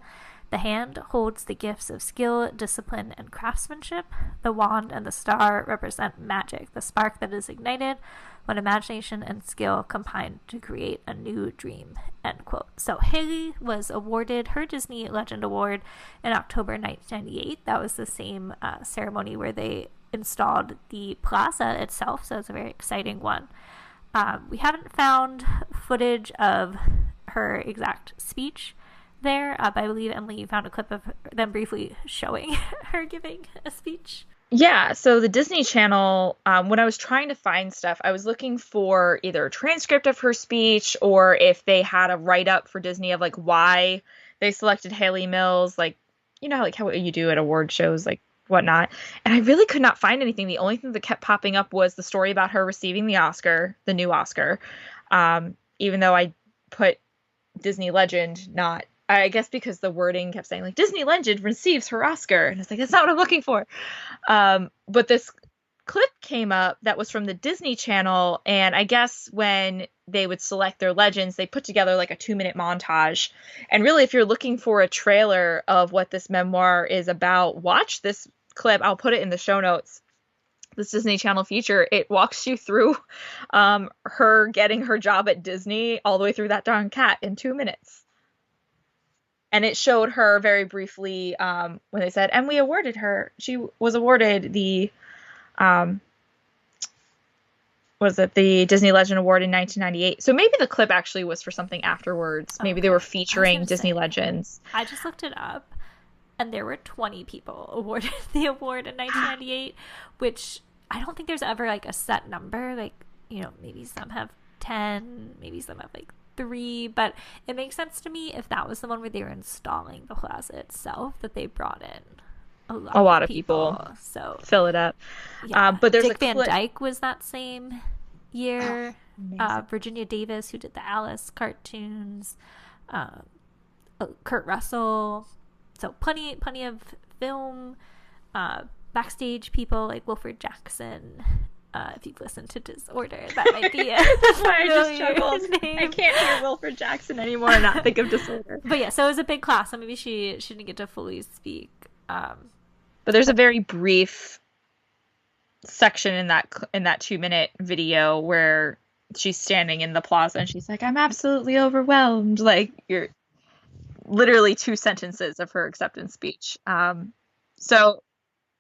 The hand holds the gifts of skill, discipline, and craftsmanship. The wand and the star represent magic, the spark that is ignited when imagination and skill combine to create a new dream. End quote. So Hayley was awarded her Disney Legend Award in October 1998. That was the same ceremony where they installed the plaza itself, so it's a very exciting one. We haven't found footage of her exact speech there, but I believe, Emily, you found a clip of them briefly showing her giving a speech. Yeah, so the Disney Channel, when I was trying to find stuff, I was looking for either a transcript of her speech or if they had a write-up for Disney of, like, why they selected Hayley Mills, like, you know, like how you do at award shows, like, whatnot. And I really could not find anything. The only thing that kept popping up was the story about her receiving the Oscar, the new Oscar, even though I put Disney Legend, not... I guess because the wording kept saying, like, Disney Legend receives her Oscar. And it's like, that's not what I'm looking for. But this clip came up that was from the Disney Channel. And I guess when they would select their legends, they put together like a 2-minute montage. And really, if you're looking for a trailer of what this memoir is about, watch this clip. I'll put it in the show notes. This Disney Channel feature, it walks you through her getting her job at Disney all the way through that darn cat in 2 minutes. And it showed her very briefly when they said, and we awarded her, she was awarded the, the Disney Legend Award in 1998. So maybe the clip actually was for something afterwards. Okay. Maybe they were featuring Disney Legends. I just looked it up, and there were 20 people awarded the award in 1998, which I don't think there's ever, like, a set number. Like, you know, maybe some have 10, maybe some have, like, 3, but it makes sense to me if that was the one where they were installing the plaza itself that they brought in a lot of people so fill it up. yeah. But there's Dick Van Dyke was that same year. Virginia Davis, who did the Alice cartoons, Kurt Russell. So plenty of film, backstage people like Wilfred Jackson. If you've listened to Disorder, that might be That's why I just struggled. name. I can't hear Wilfred Jackson anymore and not think of Disorder. But yeah, so it was a big class, so maybe she didn't get to fully speak. But there's a very brief section in that 2-minute video where she's standing in the plaza and she's like, "I'm absolutely overwhelmed." Like, you're literally 2 sentences of her acceptance speech. So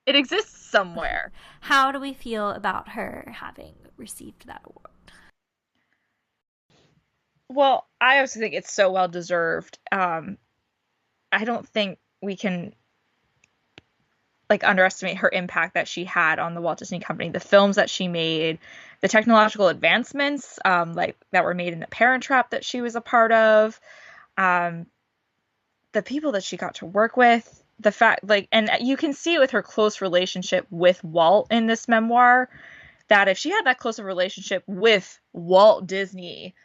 it exists somewhere. How do we feel about her having received that award? Well, I also think it's so well deserved. I don't think we can underestimate her impact that she had on the Walt Disney Company, the films that she made, the technological advancements that were made in the Parent Trap that she was a part of, the people that she got to work with, the fact and you can see with her close relationship with Walt in this memoir, that if she had that close a relationship with Walt Disney,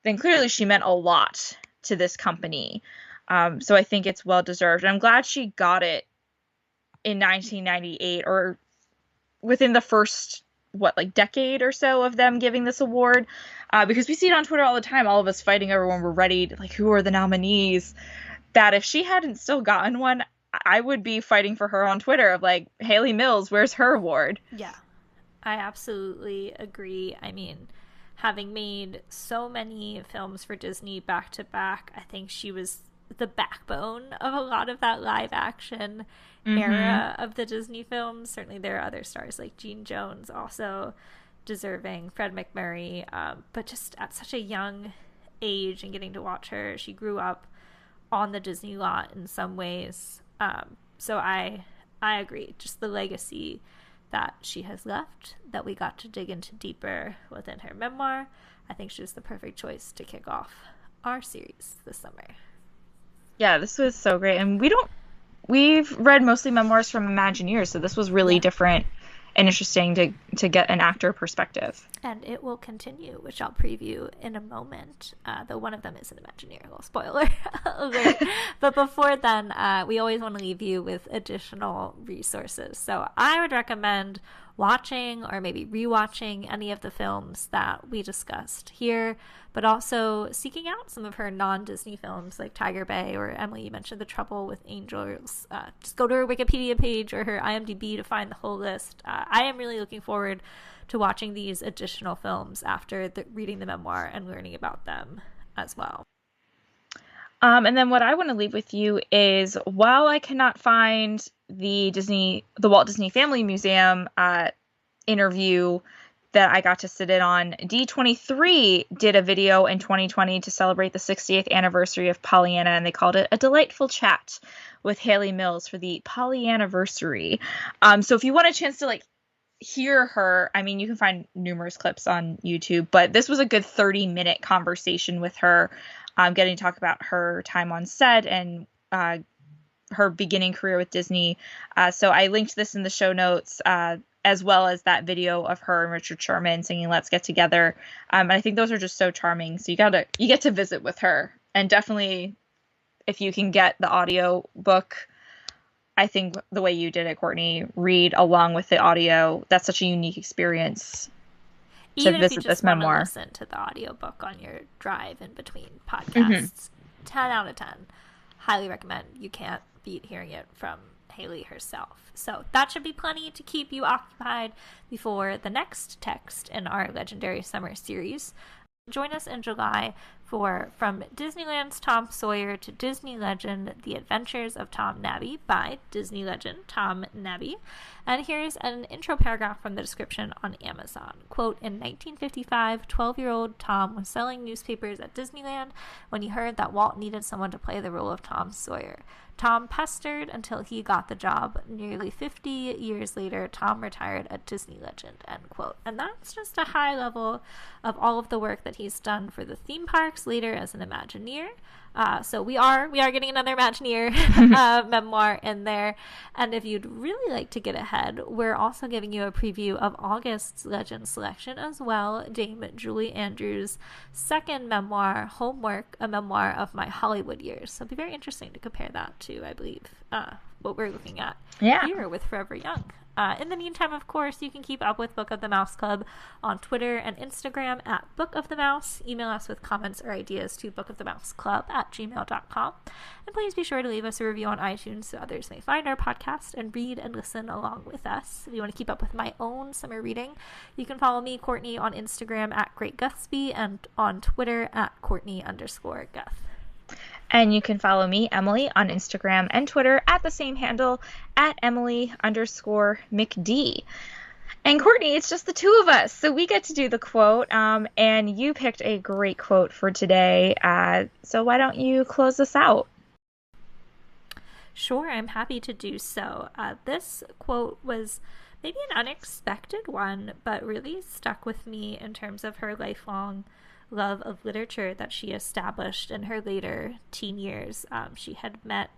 then clearly she meant a lot to this company. So I think it's well deserved. And I'm glad she got it in 1998, or within the first decade or so of them giving this award, because we see it on Twitter all the time, all of us fighting over when we're ready to, who are the nominees, that if she hadn't still gotten one, I would be fighting for her on Twitter of Hayley Mills, where's her award? Yeah, I absolutely agree. I mean, having made so many films for Disney back to back, I think she was the backbone of a lot of that live action era of the Disney films. Certainly there are other stars like Gene Jones also deserving, Fred McMurray, but just at such a young age and getting to watch her, she grew up on the Disney lot in some ways. So I agree, just the legacy that she has left that we got to dig into deeper within her memoir. I think she was the perfect choice to kick off our series this summer. Yeah, this was so great. And we've read mostly memoirs from Imagineers, so this was really different and interesting to get an actor perspective. And it will continue, which I'll preview in a moment, though one of them is an Imagineer, a little spoiler alert. But before then, we always want to leave you with additional resources. So I would recommend watching or maybe rewatching any of the films that we discussed here, but also seeking out some of her non-Disney films like Tiger Bay, or Emily, you mentioned The Trouble with Angels. Just go to her Wikipedia page or her IMDb to find the whole list. I am really looking forward to watching these additional films after reading the memoir and learning about them as well. And then what I want to leave with you is, while I cannot find the Walt Disney Family Museum interview that I got to sit in on, D23 did a video in 2020 to celebrate the 60th anniversary of Pollyanna, and they called it A Delightful Chat with Hayley Mills for the Pollyanniversary. So if you want a chance to hear her, I mean, you can find numerous clips on YouTube, but this was a good 30-minute conversation with her, getting to talk about her time on set and her beginning career with Disney. So I linked this in the show notes, as well as that video of her and Richard Sherman singing Let's Get Together. And I think those are just so charming. So you get to visit with her. And definitely, if you can get the audio book, I think the way you did it, Courtney, read along with the audio. That's such a unique experience. Even if you just want to listen to the audiobook on your drive in between podcasts, 10 out of 10. Highly recommend. You can't beat hearing it from Hayley herself. So that should be plenty to keep you occupied before the next text in our Legendary Summer series. Join us in July for From Disneyland's Tom Sawyer to Disney Legend, The Adventures of Tom Nabby by Disney Legend Tom Nabby. And here's an intro paragraph from the description on Amazon. Quote, in 1955, 12-year-old Tom was selling newspapers at Disneyland when he heard that Walt needed someone to play the role of Tom Sawyer. Tom pestered until he got the job. Nearly 50 years later, Tom retired at Disney Legend, end quote. And that's just a high level of all of the work that he's done for the theme parks years later as an Imagineer. So we are getting another Imagineer memoir in there. And if you'd really like to get ahead, we're also giving you a preview of August's Legend selection as well. Dame Julie Andrews' second memoir, Homework, a memoir of my Hollywood years. So it'll be very interesting to compare that to, I believe, what we're looking at here with Forever Young. In the meantime, of course, you can keep up with Book of the Mouse Club on Twitter and Instagram at Book of the Mouse. Email us with comments or ideas to bookofthemouseclub@gmail.com. And please be sure to leave us a review on iTunes so others may find our podcast and read and listen along with us. If you want to keep up with my own summer reading, you can follow me, Courtney, on Instagram at Great Guthsby and on Twitter at Courtney_Guth. And you can follow me, Emily, on Instagram and Twitter at the same handle, at Emily_McD. And Courtney, it's just the two of us, so we get to do the quote, and you picked a great quote for today, so why don't you close us out? Sure, I'm happy to do so. This quote was maybe an unexpected one, but really stuck with me in terms of her lifelong love of literature that she established in her later teen years. She had met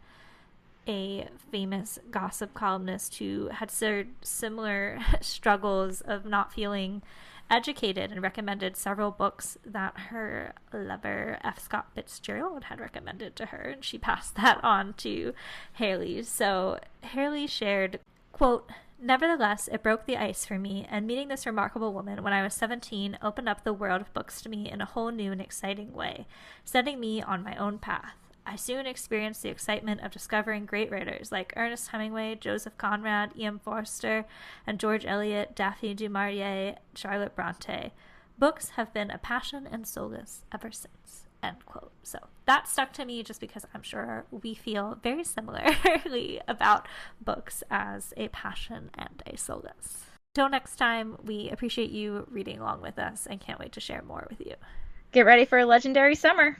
a famous gossip columnist who had similar struggles of not feeling educated and recommended several books that her lover, F. Scott Fitzgerald, had recommended to her, and she passed that on to Hayley. So Hayley shared, quote, "Nevertheless, it broke the ice for me, and meeting this remarkable woman when I was 17 opened up the world of books to me in a whole new and exciting way, setting me on my own path. I soon experienced the excitement of discovering great writers like Ernest Hemingway, Joseph Conrad, E.M. Forster, and George Eliot, Daphne du Maurier, Charlotte Bronte. Books have been a passion and solace ever since." End quote. So that stuck to me just because I'm sure we feel very similarly about books as a passion and a solace. Till next time, we appreciate you reading along with us and can't wait to share more with you. Get ready for a legendary summer.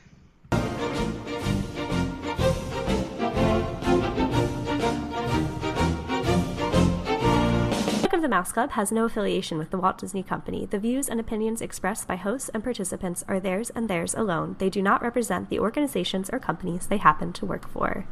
Book of the Mouse Club has no affiliation with the Walt Disney Company. The views and opinions expressed by hosts and participants are theirs and theirs alone. They do not represent the organizations or companies they happen to work for.